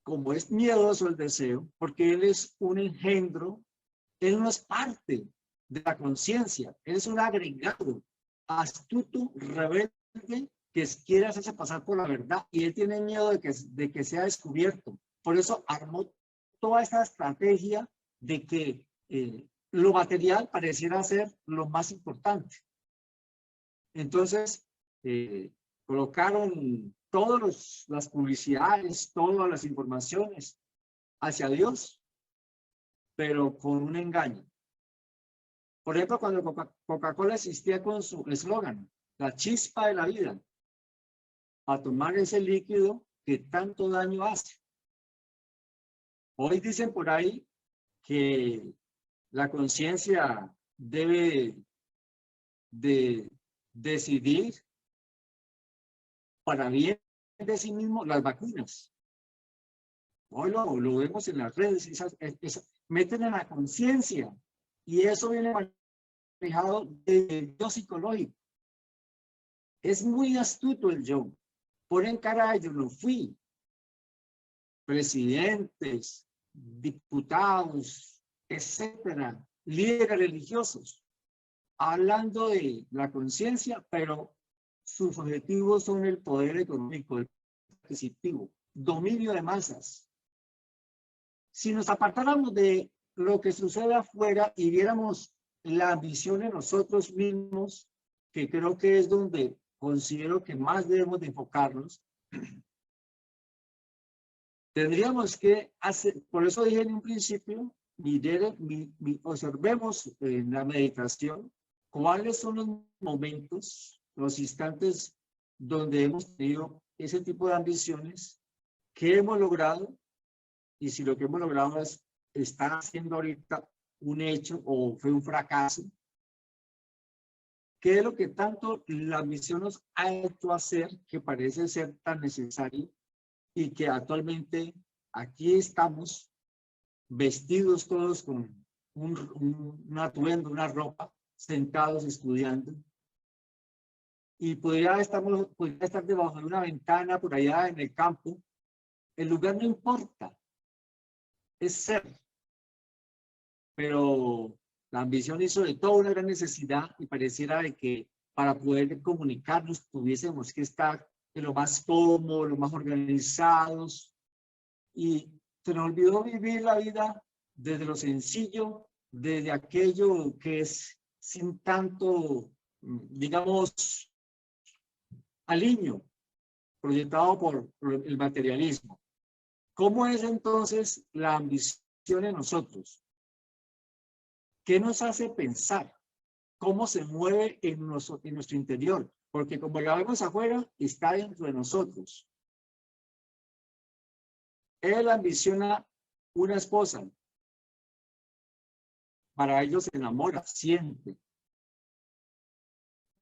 como es miedoso el deseo, porque él es un engendro, él no es parte de la conciencia, él es un agregado, astuto, rebelde, que quiere hacerse pasar por la verdad, y él tiene miedo de que sea descubierto. Por eso armó toda esta estrategia de que lo material pareciera ser lo más importante. Entonces, colocaron todas las publicidades, todas las informaciones hacia Dios, pero con un engaño. Por ejemplo, cuando Coca-Cola existía con su eslogan, la chispa de la vida, a tomar ese líquido que tanto daño hace. Hoy dicen por ahí que la conciencia debe de decidir para bien de sí mismo las vacunas. Hoy lo vemos en las redes, meten en la conciencia y eso viene manejado del yo psicológico. Es muy astuto el yo. Ponen cara a yo no fui. Presidentes, diputados, etcétera, líderes religiosos, hablando de la conciencia, pero sus objetivos son el poder económico, el adquisitivo, dominio de masas. Si nos apartáramos de lo que sucede afuera y viéramos la ambición en nosotros mismos, que creo que es donde considero que más debemos de enfocarnos, tendríamos que hacer, por eso dije en un principio, observemos en la meditación cuáles son los momentos, los instantes donde hemos tenido ese tipo de ambiciones, qué hemos logrado, y si lo que hemos logrado está haciendo ahorita un hecho o fue un fracaso, qué es lo que tanto la ambición nos ha hecho hacer que parece ser tan necesario y que actualmente aquí estamos vestidos todos con un atuendo, una ropa, sentados estudiando. Y podría estar debajo de una ventana por allá en el campo. El lugar no importa, es ser. Pero la ambición hizo de toda una gran necesidad y pareciera de que para poder comunicarnos tuviésemos que estar en lo más cómodo, lo más organizados. Y se nos olvidó vivir la vida desde lo sencillo, desde aquello que es sin tanto, digamos, aliño proyectado por el materialismo. ¿Cómo es entonces la ambición en nosotros? ¿Qué nos hace pensar? ¿Cómo se mueve en nuestro interior? Porque como la vemos afuera, está dentro de nosotros. Él ambiciona una esposa. Para ellos se enamora, siente.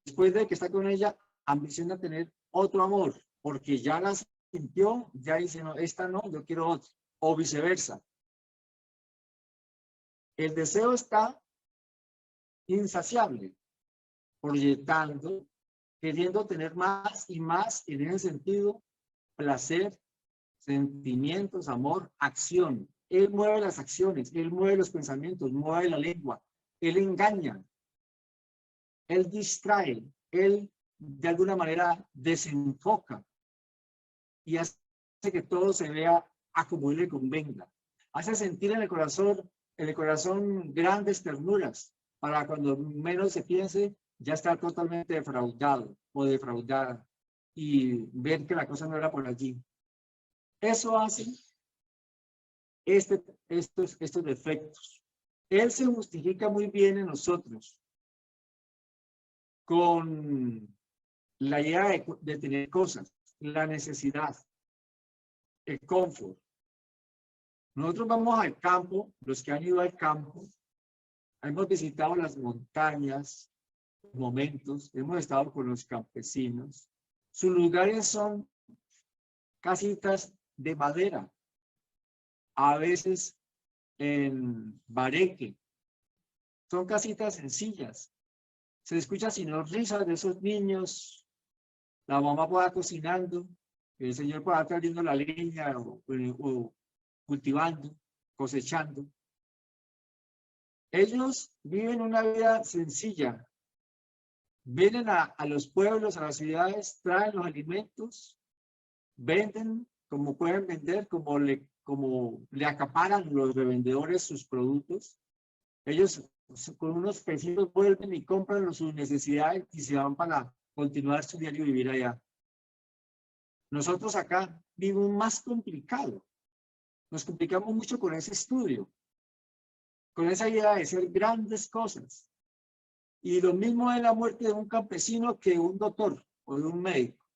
Después de que está con ella, ambiciona tener otro amor, porque ya la sintió, ya dice, no, esta no, yo quiero otra, o viceversa. El deseo está insaciable, proyectando, queriendo tener más y más, en ese sentido, placer, sentimientos, amor, acción. Él mueve las acciones, él mueve los pensamientos, mueve la lengua, él engaña, él distrae, él de alguna manera desenfoca y hace que todo se vea a como él le convenga. Hace sentir en el corazón grandes ternuras para cuando menos se piense ya está totalmente defraudado o defraudada y ver que la cosa no era por allí. Eso hace estos defectos. Él se justifica muy bien en nosotros con la idea de tener cosas, la necesidad, el confort. Nosotros vamos al campo, los que han ido al campo, hemos visitado las montañas, momentos, hemos estado con los campesinos. Sus lugares son casitas de madera, a veces en bareque. Son casitas sencillas. Se escucha sino risas de esos niños, la mamá pueda cocinando, el señor pueda trayendo la leña o cultivando, cosechando. Ellos viven una vida sencilla. Vienen a los pueblos, a las ciudades, traen los alimentos, venden como pueden vender, como le acaparan los revendedores sus productos. Ellos con unos pesitos vuelven y compran sus necesidades y se van para continuar su diario vivir allá. Nosotros acá vivimos más complicado. Nos complicamos mucho con ese estudio, con esa idea de ser grandes cosas. Y lo mismo es la muerte de un campesino que un doctor o de un médico.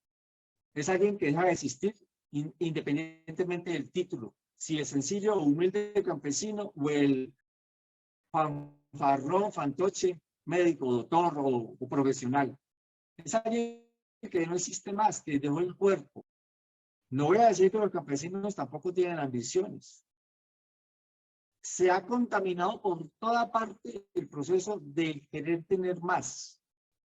Es alguien que deja de existir independientemente del título. Si el sencillo o humilde campesino o el fanfarrón, fantoche, médico, doctor o profesional. Es alguien que no existe más, que dejó el cuerpo. No voy a decir que los campesinos tampoco tienen ambiciones. Se ha contaminado por toda parte el proceso de querer tener más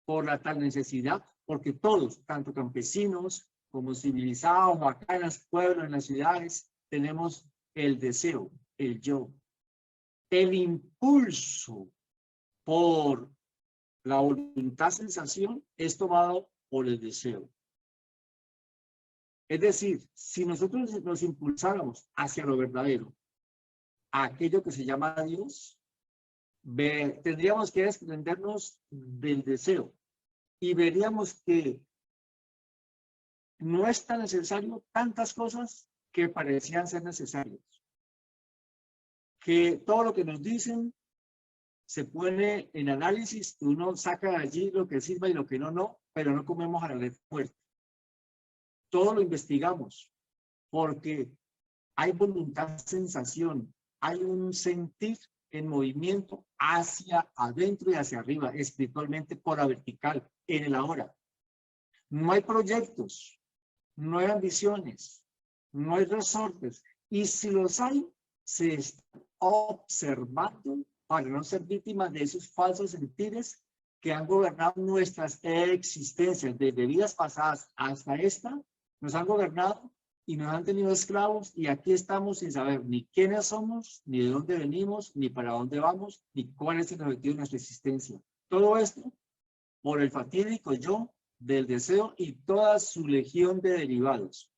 por la tal necesidad, porque todos, tanto campesinos como civilizados, acá en los pueblos, en las ciudades, tenemos el deseo, el yo. El impulso por la voluntad sensación es tomado por el deseo. Es decir, si nosotros nos impulsáramos hacia lo verdadero, a aquello que se llama Dios, tendríamos que desprendernos del deseo y veríamos que no es tan necesario tantas cosas que parecían ser necesarias. Que todo lo que nos dicen se pone en análisis, uno saca de allí lo que sirva y lo que no, pero no comemos a la letra muerta. Todo lo investigamos, porque hay voluntad, sensación, hay un sentir en movimiento hacia adentro y hacia arriba, espiritualmente por la vertical, en el ahora. No hay proyectos, no hay ambiciones, no hay resortes, y si los hay, se está observando para no ser víctimas de esos falsos sentires que han gobernado nuestras existencias desde vidas pasadas hasta esta, nos han gobernado y nos han tenido esclavos y aquí estamos sin saber ni quiénes somos, ni de dónde venimos, ni para dónde vamos, ni cuál es el objetivo de nuestra existencia. Todo esto por el fatídico yo del deseo y toda su legión de derivados.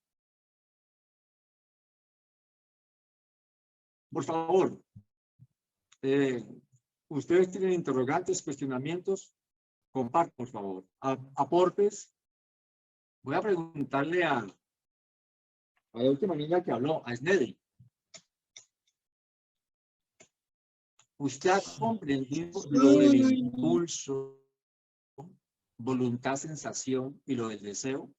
Por favor, ustedes tienen interrogantes, cuestionamientos, compartan, por favor, aportes. Voy a preguntarle a la última niña que habló, a Snedy. ¿Usted ha comprendido lo del impulso, voluntad, sensación y lo del deseo?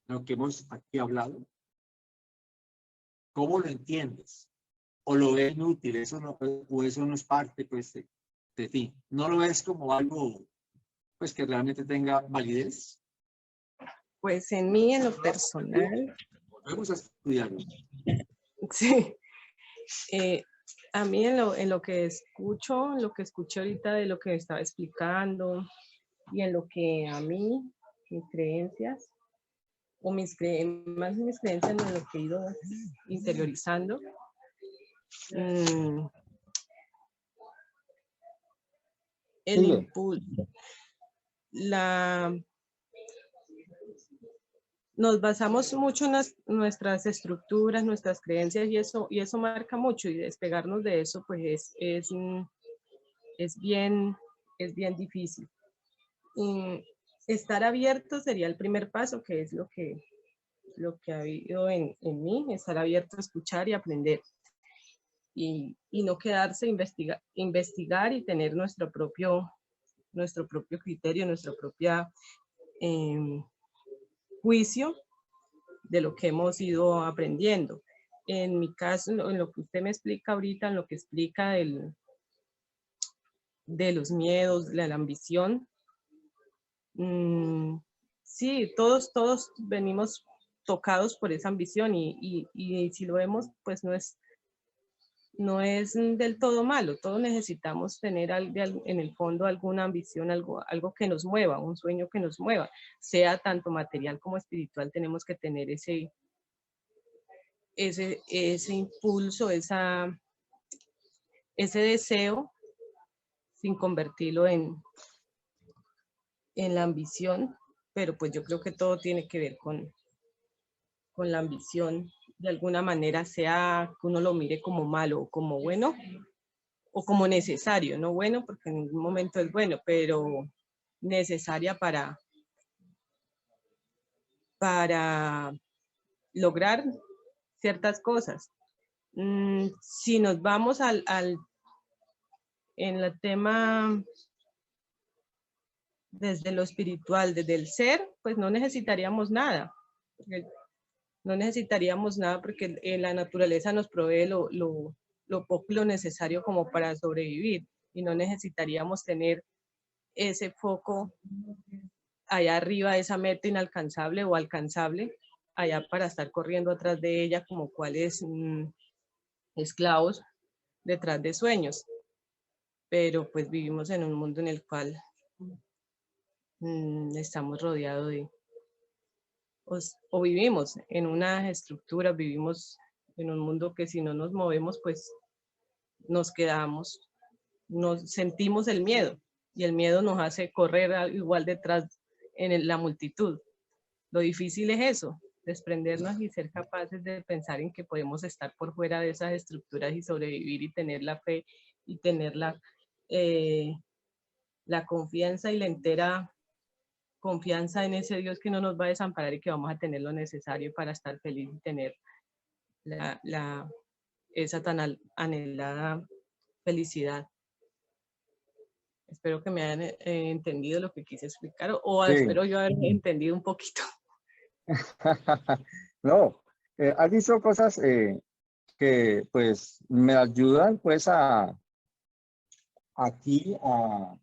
Lo que hemos aquí hablado. ¿Cómo lo entiendes? ¿O lo ves inútil? Eso no, o eso no es parte pues, de ti. ¿No lo ves como algo pues, que realmente tenga validez? Pues en mí, en lo personal, Vamos a estudiarlo. sí. A mí en lo que escucho, en lo que escuché ahorita de lo que estaba explicando y en lo que a mí, mis creencias, o más mis creencias en lo que he ido interiorizando, el impulso, nos basamos mucho en nuestras estructuras, nuestras creencias y eso marca mucho, y despegarnos de eso pues es bien difícil. Estar abierto sería el primer paso, que es lo que ha habido en mí, estar abierto a escuchar y aprender. Y no quedarse, investigar y tener nuestro propio criterio, nuestro propio juicio de lo que hemos ido aprendiendo. En mi caso, en lo que usted me explica ahorita, en lo que explica de los miedos, de la ambición, sí, todos venimos tocados por esa ambición y si lo vemos, pues no es del todo malo. Todos necesitamos tener en el fondo alguna ambición, algo que nos mueva, un sueño que nos mueva, sea tanto material como espiritual. Tenemos que tener ese impulso, ese deseo, sin convertirlo en la ambición, pero pues yo creo que todo tiene que ver con la ambición, de alguna manera, sea que uno lo mire como malo o como bueno, o como necesario, no bueno porque en ningún momento es bueno, pero necesaria para lograr ciertas cosas. Si nos vamos en el tema desde lo espiritual, desde el ser, pues no necesitaríamos nada. No necesitaríamos nada porque la naturaleza nos provee lo poco y lo necesario como para sobrevivir, y no necesitaríamos tener ese foco allá arriba, esa meta inalcanzable o alcanzable, allá para estar corriendo atrás de ella como cuales esclavos detrás de sueños. Pero pues vivimos en un mundo en el cual estamos rodeados de, o vivimos en una estructura, vivimos en un mundo que si no nos movemos, pues nos quedamos, nos sentimos el miedo, y el miedo nos hace correr igual detrás en la multitud. Lo difícil es eso, desprendernos y ser capaces de pensar en que podemos estar por fuera de esas estructuras y sobrevivir, y tener la fe y tener la confianza y la entera confianza en ese Dios que no nos va a desamparar y que vamos a tener lo necesario para estar feliz y tener esa tan anhelada felicidad. Espero que me hayan entendido lo que quise explicar, o sí. Espero yo haber entendido un poquito. No, has dicho cosas que pues me ayudan pues aquí a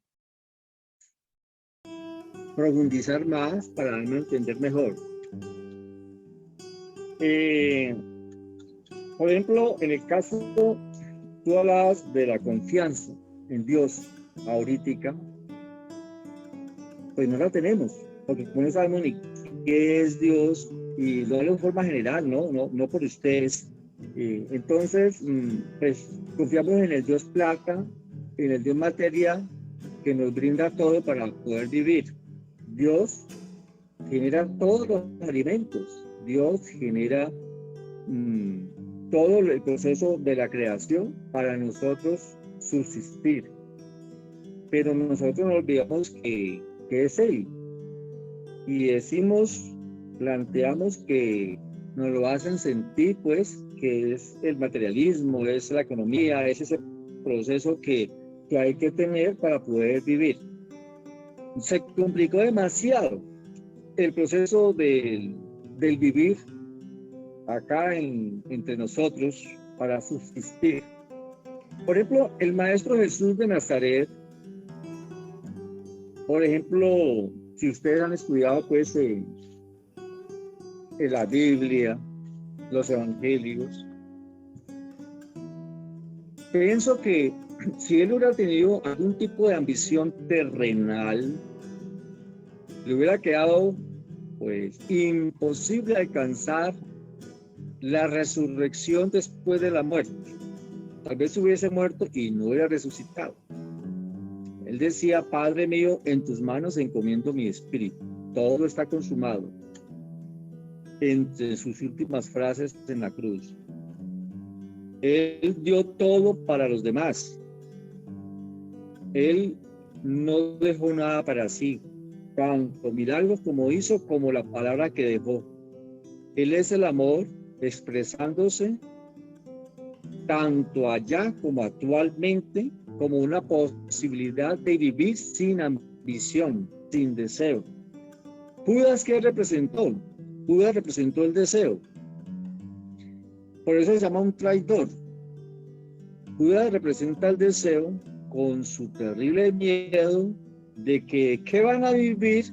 profundizar más para darme a entender mejor. Por ejemplo, en el caso, tú hablabas de la confianza en Dios ahorita, pues no la tenemos, porque no sabemos ni qué es Dios, y lo hablo en forma general, no por ustedes. Entonces, pues confiamos en el Dios plata, en el Dios materia, que nos brinda todo para poder vivir. Dios genera todos los alimentos, Dios genera todo el proceso de la creación para nosotros subsistir. Pero nosotros nos olvidamos que es Él. Y planteamos que nos lo hacen sentir, pues, que es el materialismo, es la economía, es ese proceso que hay que tener para poder vivir. Se complicó demasiado el proceso del vivir acá entre nosotros para subsistir. Por ejemplo, el Maestro Jesús de Nazaret, por ejemplo, si ustedes han estudiado pues en la Biblia, los evangelios, pienso que si él hubiera tenido algún tipo de ambición terrenal, le hubiera quedado pues imposible alcanzar la resurrección después de la muerte. Tal vez hubiese muerto y no hubiera resucitado. Él decía: Padre mío, en tus manos encomiendo mi espíritu. Todo está consumado. Entre sus últimas frases en la cruz. Él dio todo para los demás. Él no dejó nada para sí. Tanto milagros como hizo, como la palabra que dejó. Él es el amor expresándose tanto allá como actualmente, como una posibilidad de vivir sin ambición, sin deseo. Judas, ¿qué representó? Judas representó el deseo. Por eso se llama un traidor. Judas representa el deseo con su terrible miedo de que ¿qué van a vivir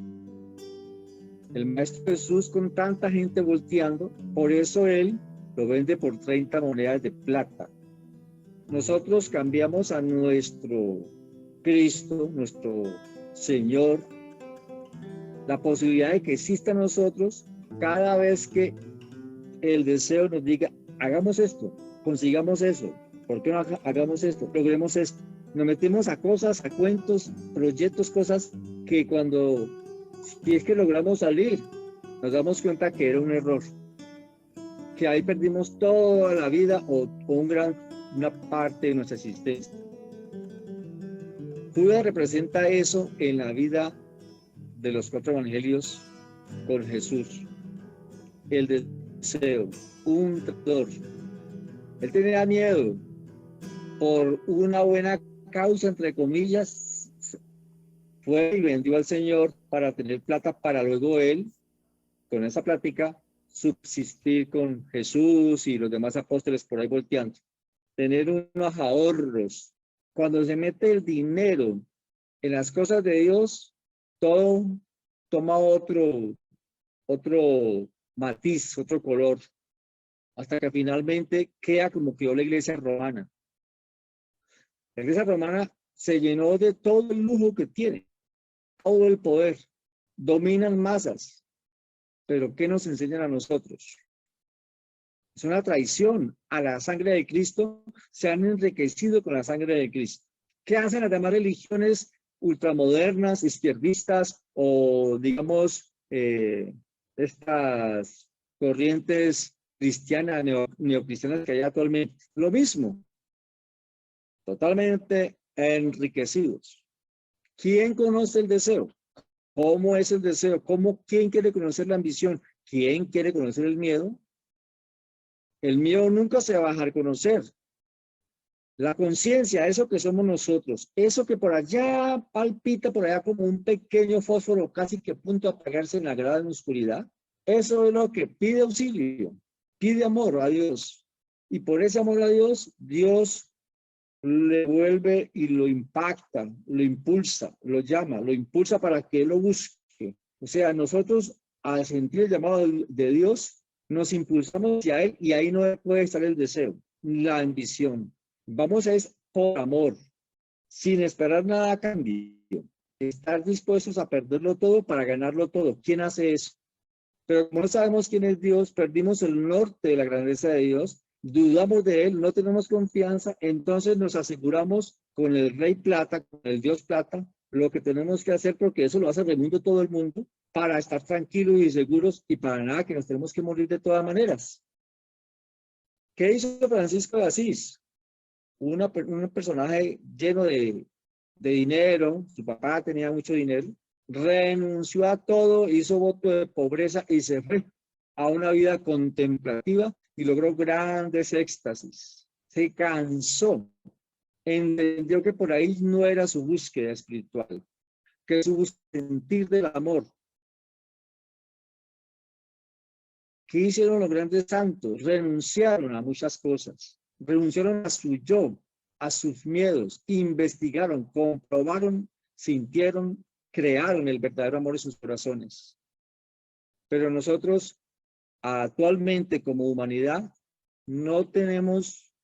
el Maestro Jesús con tanta gente volteando? Por eso él lo vende por 30 monedas de plata. Nosotros cambiamos a nuestro Cristo, nuestro Señor, la posibilidad de que exista en nosotros cada vez que el deseo nos diga: hagamos esto, consigamos eso, ¿por qué no hagamos esto? Logremos esto. Nos metemos a cosas, a cuentos, proyectos, cosas que cuando, si es que logramos salir, nos damos cuenta que era un error, que ahí perdimos toda la vida o una parte de nuestra existencia. Judas representa eso en la vida de los 4 evangelios con Jesús. El deseo, un traidor. Él tenía miedo por una buena causa, entre comillas, fue y vendió al Señor para tener plata para luego él, con esa plática, subsistir con Jesús y los demás apóstoles por ahí volteando. Tener unos ahorros. Cuando se mete el dinero en las cosas de Dios, todo toma otro matiz, otro color, hasta que finalmente queda como quedó la iglesia romana. La iglesia romana se llenó de todo el lujo que tiene, todo el poder, dominan masas, pero ¿qué nos enseñan a nosotros? Es una traición a la sangre de Cristo, se han enriquecido con la sangre de Cristo. ¿Qué hacen las demás religiones ultramodernas, izquierdistas o digamos estas corrientes cristianas, neocristianas que hay actualmente? Lo mismo, totalmente enriquecidos. ¿Quién conoce el deseo? ¿Cómo es el deseo? ¿Quién quiere conocer la ambición? ¿Quién quiere conocer el miedo? El miedo nunca se va a dejar conocer. La conciencia, eso que somos nosotros, eso que por allá palpita por allá como un pequeño fósforo casi que a punto de apagarse en la gran oscuridad, eso es lo que pide auxilio, pide amor a Dios. Y por ese amor a Dios, Dios le vuelve y lo impacta, lo impulsa, lo llama, lo impulsa para que él lo busque. O sea, nosotros al sentir el llamado de Dios, nos impulsamos hacia él y ahí no puede estar el deseo, la ambición. Vamos a es por amor, sin esperar nada a cambio. Estar dispuestos a perderlo todo para ganarlo todo. ¿Quién hace eso? Pero como no sabemos quién es Dios, perdimos el norte de la grandeza de Dios, dudamos de él, no tenemos confianza, entonces nos aseguramos con el Rey Plata, con el Dios Plata, lo que tenemos que hacer, porque eso lo hace el mundo, todo el mundo, para estar tranquilos y seguros y para nada que nos tenemos que morir de todas maneras. ¿Qué hizo Francisco de Asís? Un personaje lleno de dinero, su papá tenía mucho dinero, renunció a todo, hizo voto de pobreza y se fue a una vida contemplativa y logró grandes éxtasis. Se cansó, entendió que por ahí no era su búsqueda espiritual, que su sentir del amor, ¿Qué hicieron los grandes santos? Renunciaron a muchas cosas. Renunciaron a su yo, a sus miedos, investigaron, comprobaron, sintieron, crearon el verdadero amor en sus corazones. Pero nosotros actualmente como humanidad no tenemos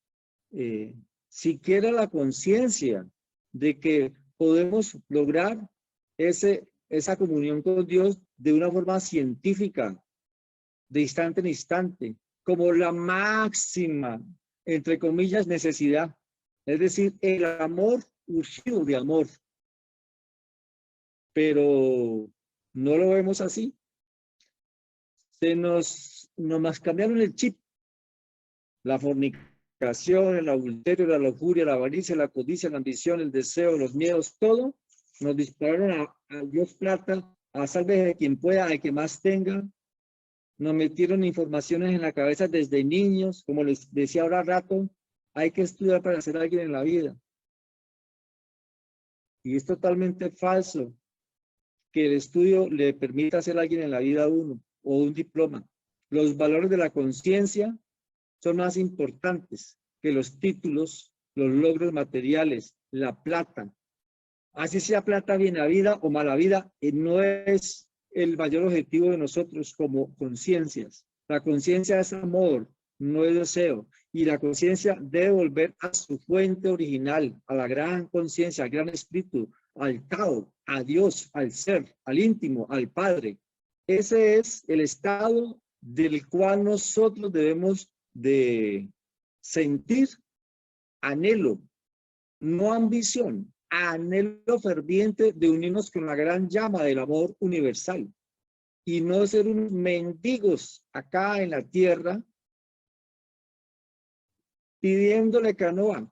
siquiera la conciencia de que podemos lograr esa comunión con Dios de una forma científica, de instante en instante, como la máxima, entre comillas, necesidad. Es decir, el amor urgido de amor. Pero no lo vemos así. Nos cambiaron el chip. La fornicación, el adulterio, la lujuria, la avaricia, la codicia, la ambición, el deseo, los miedos, todo nos dispararon a Dios plata, a salve de quien pueda, de que más tenga. Nos metieron informaciones en la cabeza desde niños, como les decía ahora rato, hay que estudiar para ser alguien en la vida. Y es totalmente falso que el estudio le permita ser alguien en la vida a uno, o un diploma. Los valores de la conciencia son más importantes que los títulos, los logros materiales, la plata. Así sea plata bien vida o mala vida, no es el mayor objetivo de nosotros como conciencias. La conciencia es amor, no es deseo. Y la conciencia debe volver a su fuente original, a la gran conciencia, al gran espíritu, al Tao, a Dios, al ser, al íntimo, al Padre. Ese es el estado del cual nosotros debemos de sentir anhelo, no ambición, anhelo ferviente de unirnos con la gran llama del amor universal y no ser unos mendigos acá en la tierra pidiéndole canoa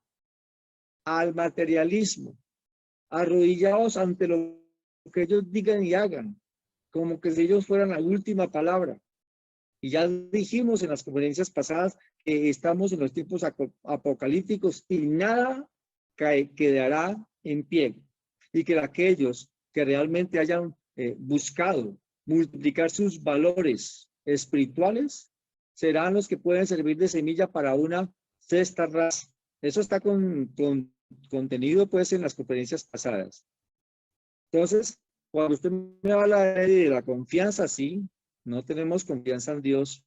al materialismo, arrodillados ante lo que ellos digan y hagan, como que si ellos fueran la última palabra. Y ya dijimos en las conferencias pasadas que estamos en los tiempos apocalípticos y nada quedará en pie. Y que aquellos que realmente hayan buscado multiplicar sus valores espirituales serán los que pueden servir de semilla para una sexta raza. Eso está contenido pues en las conferencias pasadas. Entonces, cuando usted me habla de la confianza, sí, no tenemos confianza en Dios.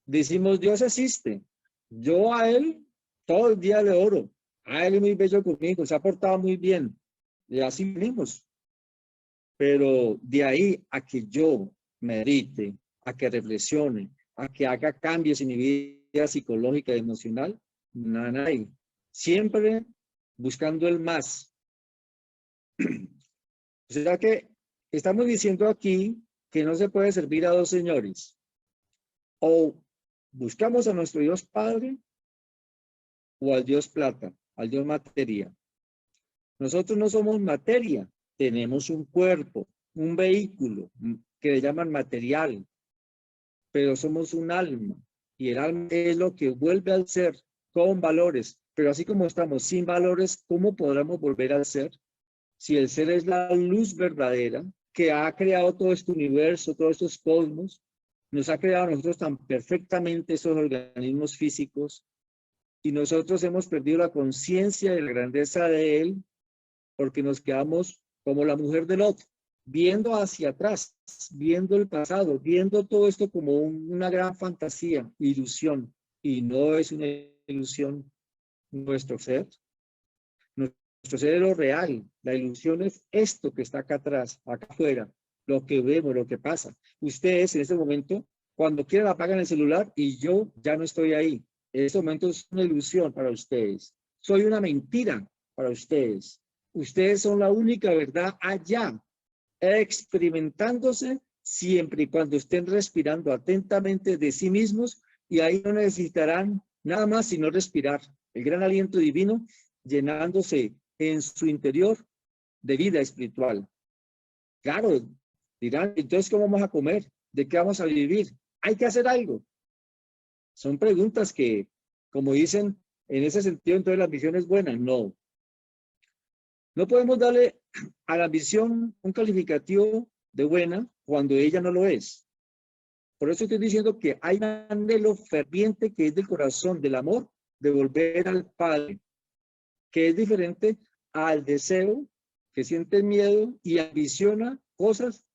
Decimos, Dios existe. Yo a Él todo el día le oro. A Él es muy bello conmigo, se ha portado muy bien. Y así venimos. Pero de ahí a que yo medite, a que reflexione, a que haga cambios en mi vida psicológica y emocional, nada hay. Siempre buscando el más. O sea que estamos diciendo aquí que no se puede servir a dos señores. O buscamos a nuestro Dios Padre o al Dios Plata, al Dios Materia. Nosotros no somos materia, tenemos un cuerpo, un vehículo que le llaman material, pero somos un alma y el alma es lo que vuelve al ser con valores. Pero así como estamos sin valores, ¿cómo podremos volver al ser? Si el ser es la luz verdadera que ha creado todo este universo, todos estos cosmos, nos ha creado a nosotros tan perfectamente esos organismos físicos y nosotros hemos perdido la conciencia de la grandeza de Él porque nos quedamos como la mujer de Lot, viendo hacia atrás, viendo el pasado, viendo todo esto como una gran fantasía, ilusión, y no es una ilusión nuestro ser. Nuestro ser es lo real, la ilusión es esto que está acá atrás, acá afuera, lo que vemos, lo que pasa. Ustedes en este momento, cuando quieran apagan el celular y yo ya no estoy ahí. En este momento es una ilusión para ustedes. Soy una mentira para ustedes. Ustedes son la única verdad allá, experimentándose siempre y cuando estén respirando atentamente de sí mismos y ahí no necesitarán nada más sino respirar. El gran aliento divino llenándose en su interior de vida espiritual. Claro, dirán, entonces, ¿cómo vamos a comer? ¿De qué vamos a vivir? Hay que hacer algo. Son preguntas que, como dicen, en ese sentido, entonces la ambición es buena. No. No podemos darle a la ambición un calificativo de buena cuando ella no lo es. Por eso estoy diciendo que hay un anhelo ferviente que es del corazón, del amor, de volver al Padre, que es diferente al deseo que siente miedo y ambiciona cosas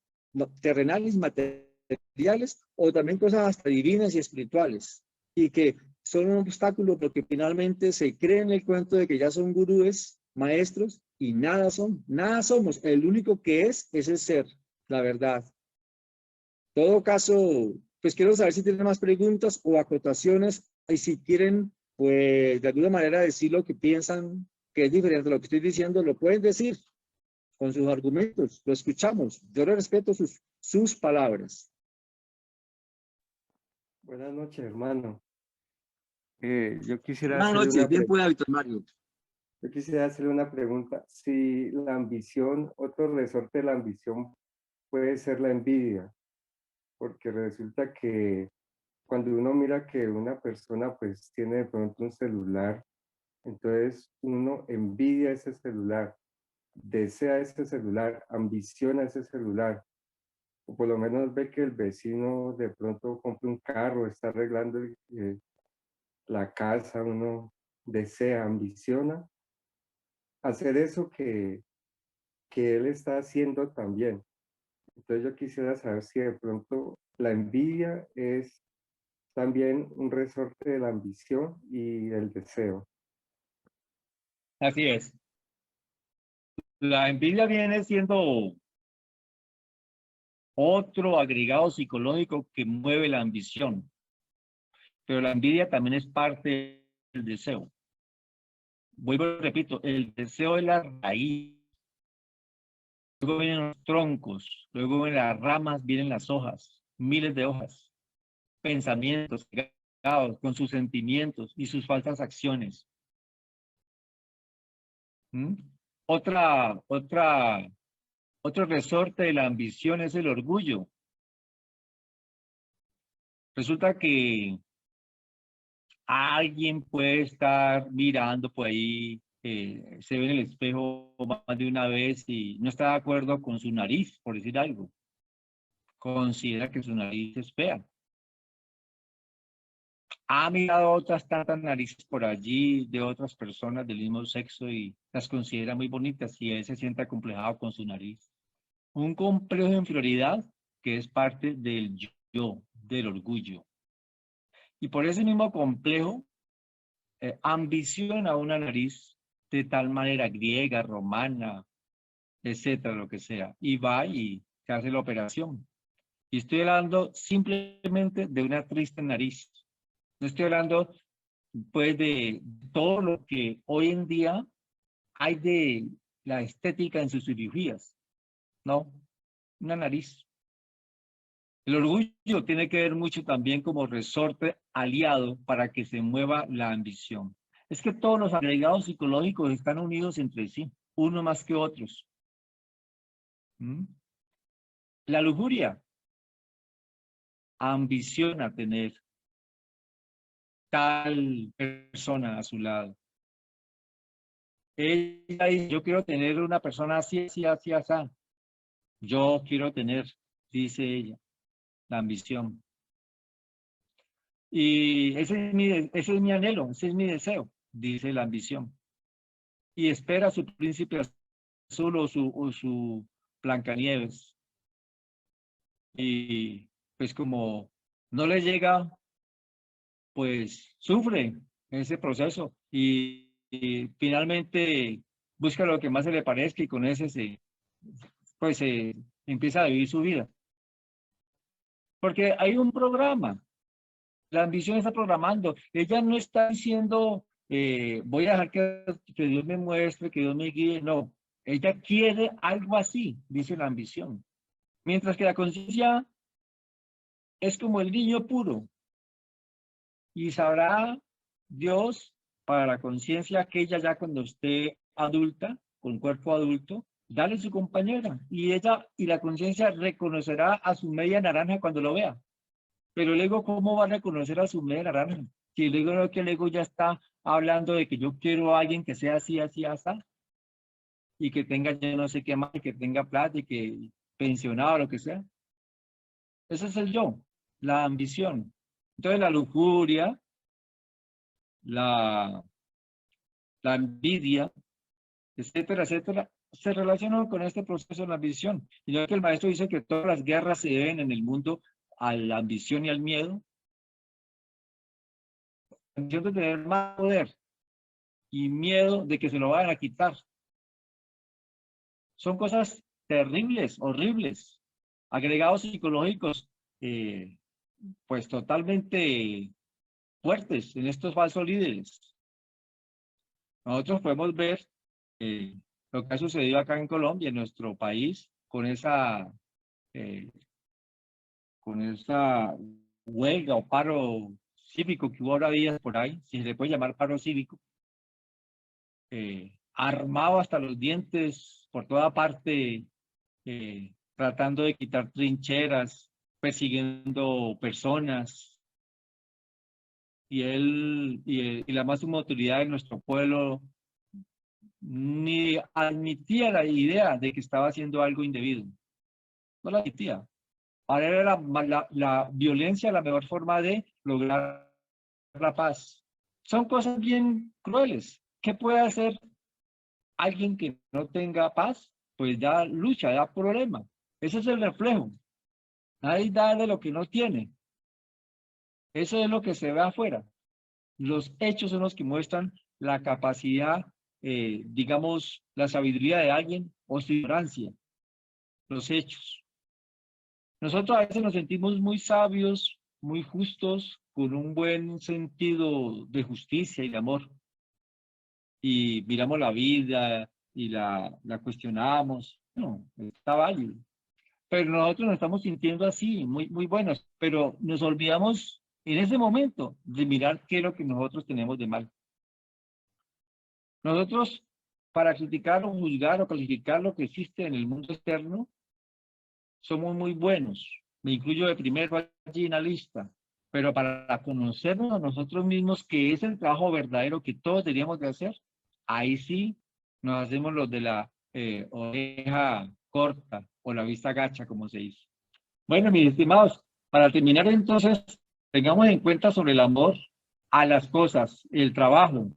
terrenales, materiales, o también cosas hasta divinas y espirituales, y que son un obstáculo porque finalmente se cree en el cuento de que ya son gurúes, maestros, y nada son, nada somos. El único que es el ser, la verdad. En todo caso, pues quiero saber si tienen más preguntas o acotaciones, y si quieren, pues de alguna manera decir lo que piensan que es diferente a lo que estoy diciendo, lo pueden decir con sus argumentos, lo escuchamos. Yo le respeto sus palabras. Buenas noches, hermano. Yo quisiera Buenas hacerle noches, bien pueda, Víctor Mario. Yo quisiera hacerle una pregunta. Si la ambición, otro resorte de la ambición puede ser la envidia, porque resulta que cuando uno mira que una persona pues tiene de pronto un celular, entonces uno envidia ese celular, desea ese celular, ambiciona ese celular, o por lo menos ve que el vecino de pronto compra un carro, está arreglando la casa, uno desea, ambiciona hacer eso que él está haciendo también. Entonces yo quisiera saber si de pronto la envidia es también un resorte de la ambición y del deseo. Así es. La envidia viene siendo otro agregado psicológico que mueve la ambición. Pero la envidia también es parte del deseo. Vuelvo y repito, el deseo es la raíz. Luego vienen los troncos, luego vienen las ramas, vienen las hojas, miles de hojas, pensamientos cargados con sus sentimientos y sus falsas acciones. Otro resorte de la ambición es el orgullo. Resulta que alguien puede estar mirando por ahí, se ve en el espejo más de una vez y no está de acuerdo con su nariz, por decir algo. Considera que su nariz es fea. Ha mirado otras tantas narices por allí de otras personas del mismo sexo y las considera muy bonitas y él se siente acomplejado con su nariz. Un complejo de inferioridad que es parte del yo, del orgullo. Y por ese mismo complejo, ambiciona una nariz de tal manera griega, romana, etcétera, lo que sea. Y va y se hace la operación. Y estoy hablando simplemente de una triste nariz. No estoy hablando, pues, de todo lo que hoy en día hay de la estética en sus cirugías. No, una nariz. El orgullo tiene que ver mucho también como resorte aliado para que se mueva la ambición. Es que todos los agregados psicológicos están unidos entre sí, uno más que otros. La lujuria ambiciona tener tal persona a su lado. Ella dice, yo quiero tener una persona así, así, así, así. Yo quiero tener, dice ella, la ambición. Y ese es mi anhelo, ese es mi deseo, dice la ambición. Y espera a su príncipe azul o su Blancanieves. Y pues como no le llega, pues sufre ese proceso y finalmente busca lo que más se le parezca y con ese pues empieza a vivir su vida. Porque hay un programa, la ambición está programando, ella no está diciendo voy a dejar que Dios me muestre, que Dios me guíe, no, ella quiere algo así, dice la ambición. Mientras que la conciencia es como el niño puro y sabrá Dios para la conciencia aquella ya cuando esté adulta, con cuerpo adulto, dale su compañera y ella y la conciencia reconocerá a su media naranja cuando lo vea. Pero el ego, ¿cómo va a reconocer a su media naranja? Si el ego, que el ego ya está hablando de que yo quiero a alguien que sea así, así, así, y que tenga ya no sé qué más, que tenga plata y que pensionado, lo que sea. Ese es el yo. la ambición. Entonces la lujuria, la envidia, etcétera, etcétera, se relacionan con este proceso de la ambición. Y ya que el maestro dice que todas las guerras se deben en el mundo a la ambición y al miedo, la ambición de tener más poder y miedo de que se lo vayan a quitar. Son cosas terribles, horribles, agregados psicológicos, pues totalmente fuertes en estos falsos líderes. Nosotros podemos ver lo que ha sucedido acá en Colombia, en nuestro país, con esa huelga o paro cívico que hubo ahora días por ahí, si se le puede llamar paro cívico, armado hasta los dientes por toda parte, tratando de quitar trincheras, persiguiendo personas, y la máxima autoridad de nuestro pueblo ni admitía la idea de que estaba haciendo algo indebido. No la admitía. Para él era la violencia la mejor forma de lograr la paz. Son cosas bien crueles. ¿Qué puede hacer alguien que no tenga paz? Pues da lucha, da problema. Ese es el reflejo. Nadie da de lo que no tiene. Eso es lo que se ve afuera. Los hechos son los que muestran la capacidad, digamos, la sabiduría de alguien o su ignorancia. Los hechos. Nosotros a veces nos sentimos muy sabios, muy justos, con un buen sentido de justicia y de amor. Y miramos la vida y la cuestionamos. No, está válido. Pero nosotros nos estamos sintiendo así, muy, muy buenos. Pero nos olvidamos en ese momento de mirar qué es lo que nosotros tenemos de mal. Nosotros, para criticar o juzgar o calificar lo que existe en el mundo externo, somos muy buenos. Me incluyo de primero allí en la lista. Pero para conocernos a nosotros mismos, que es el trabajo verdadero que todos deberíamos de hacer, ahí sí nos hacemos los de la oreja corta o la vista gacha, como se dice. Bueno, mis estimados, para terminar entonces, tengamos en cuenta sobre el amor a las cosas, el trabajo.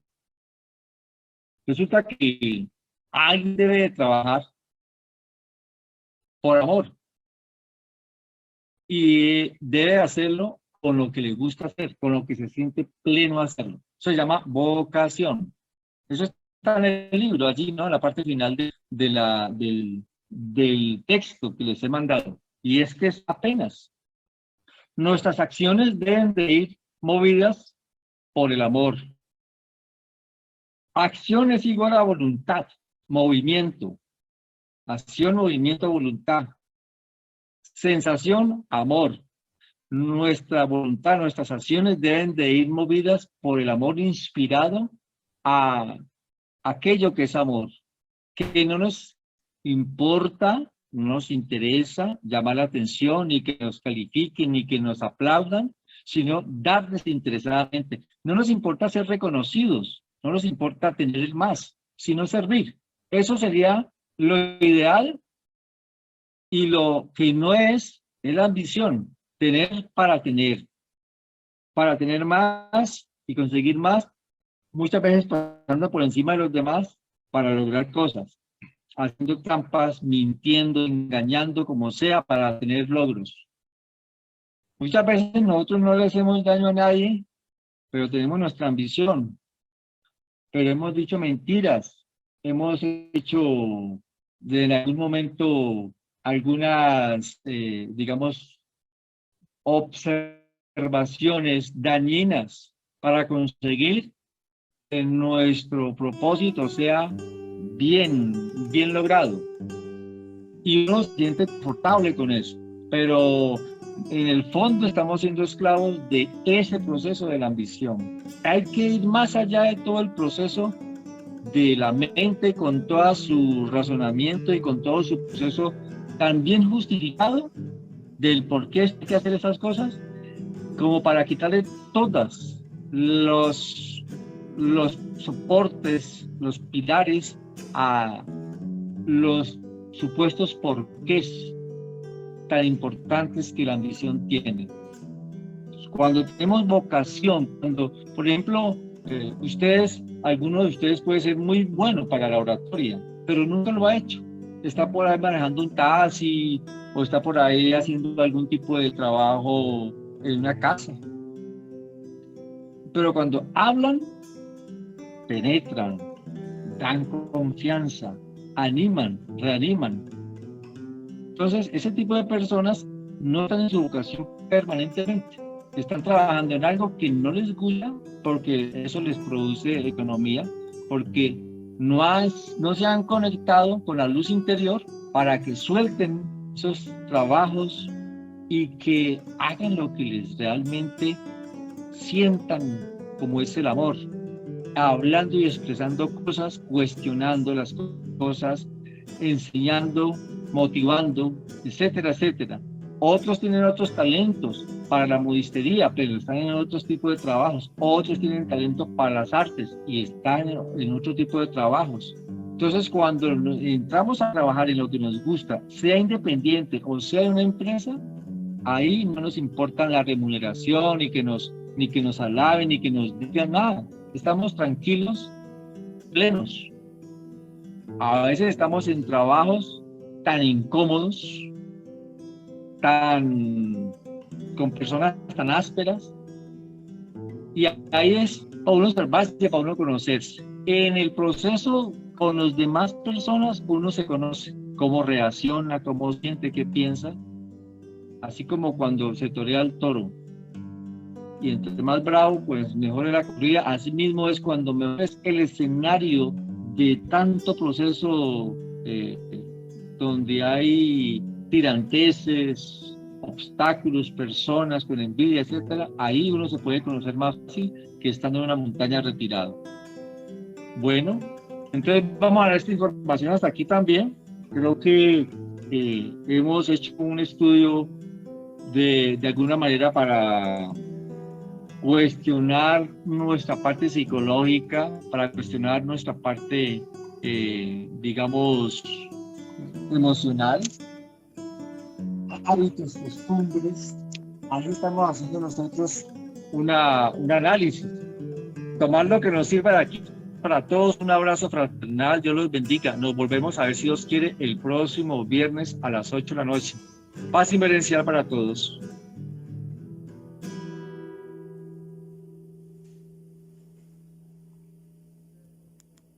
Resulta que alguien debe de trabajar por amor y debe hacerlo con lo que le gusta hacer, con lo que se siente pleno a hacerlo. Eso se llama vocación. Eso está en el libro, allí, ¿no? En la parte final del texto que les he mandado. Y es que es apenas. Nuestras acciones deben de ir movidas por el amor. Acción es igual a voluntad, movimiento. Acción, movimiento, voluntad. Sensación, amor. Nuestra voluntad, nuestras acciones deben de ir movidas por el amor inspirado a aquello que es amor, que no nos importa, no nos interesa llamar la atención, ni que nos califiquen, ni que nos aplaudan, sino dar desinteresadamente. No nos importa ser reconocidos, no nos importa tener más, sino servir. Eso sería lo ideal, y lo que no es la ambición, tener para tener más y conseguir más, muchas veces pasando por encima de los demás para lograr cosas, haciendo trampas, mintiendo, engañando, como sea, para tener logros. Muchas veces nosotros no le hacemos daño a nadie, pero tenemos nuestra ambición. Pero hemos dicho mentiras, hemos hecho en algún momento algunas, digamos, observaciones dañinas para conseguir que nuestro propósito sea bien logrado. Y uno se siente confortable con eso, pero en el fondo estamos siendo esclavos de ese proceso de la ambición. Hay que ir más allá de todo el proceso de la mente, con todo su razonamiento y con todo su proceso tan bien justificado del por qué hay que hacer esas cosas, como para quitarle todas los soportes, los pilares a los supuestos porqués tan importantes que la ambición tiene. Cuando tenemos vocación, cuando, por ejemplo, alguno de ustedes puede ser muy bueno para la oratoria, pero nunca lo ha hecho. Está por ahí manejando un taxi o está por ahí haciendo algún tipo de trabajo en una casa. Pero cuando hablan, penetran, dan confianza, animan, reaniman. Entonces, ese tipo de personas no están en su vocación permanentemente. Están trabajando en algo que no les gusta porque eso les produce economía, porque no se han conectado con la luz interior para que suelten esos trabajos y que hagan lo que les realmente sientan como es el amor, hablando y expresando cosas, cuestionando las cosas, enseñando, motivando, etcétera, etcétera. Otros tienen otros talentos para la modistería, pero están en otros tipos de trabajos. Otros tienen talento para las artes y están en otro tipo de trabajos. Entonces, cuando entramos a trabajar en lo que nos gusta, sea independiente o sea una empresa, ahí no nos importa la remuneración, ni que nos alaben, ni que nos digan nada. Estamos tranquilos, plenos. A veces estamos en trabajos tan incómodos, con personas tan ásperas, y ahí es para uno observarse, para uno conocerse. En el proceso con las demás personas uno se conoce, cómo reacciona, cómo siente, qué piensa, así como cuando se torea el toro, y entre más bravo, pues mejor es la corrida. Así mismo es cuando mejor es el escenario de tanto proceso donde hay tiranteses, obstáculos, personas con envidia, etcétera. Ahí uno se puede conocer más fácil que estando en una montaña retirado. Bueno, entonces vamos a dar esta información hasta aquí también. Creo que hemos hecho un estudio de alguna manera para cuestionar nuestra parte psicológica, para cuestionar nuestra parte, digamos, emocional, hábitos, costumbres. Ahí estamos haciendo nosotros un análisis. Tomar lo que nos sirva de aquí. Para todos, un abrazo fraternal, Dios los bendiga. Nos volvemos a ver, si Dios quiere, el próximo viernes a las 8 de la noche. Paz inmerencial para todos.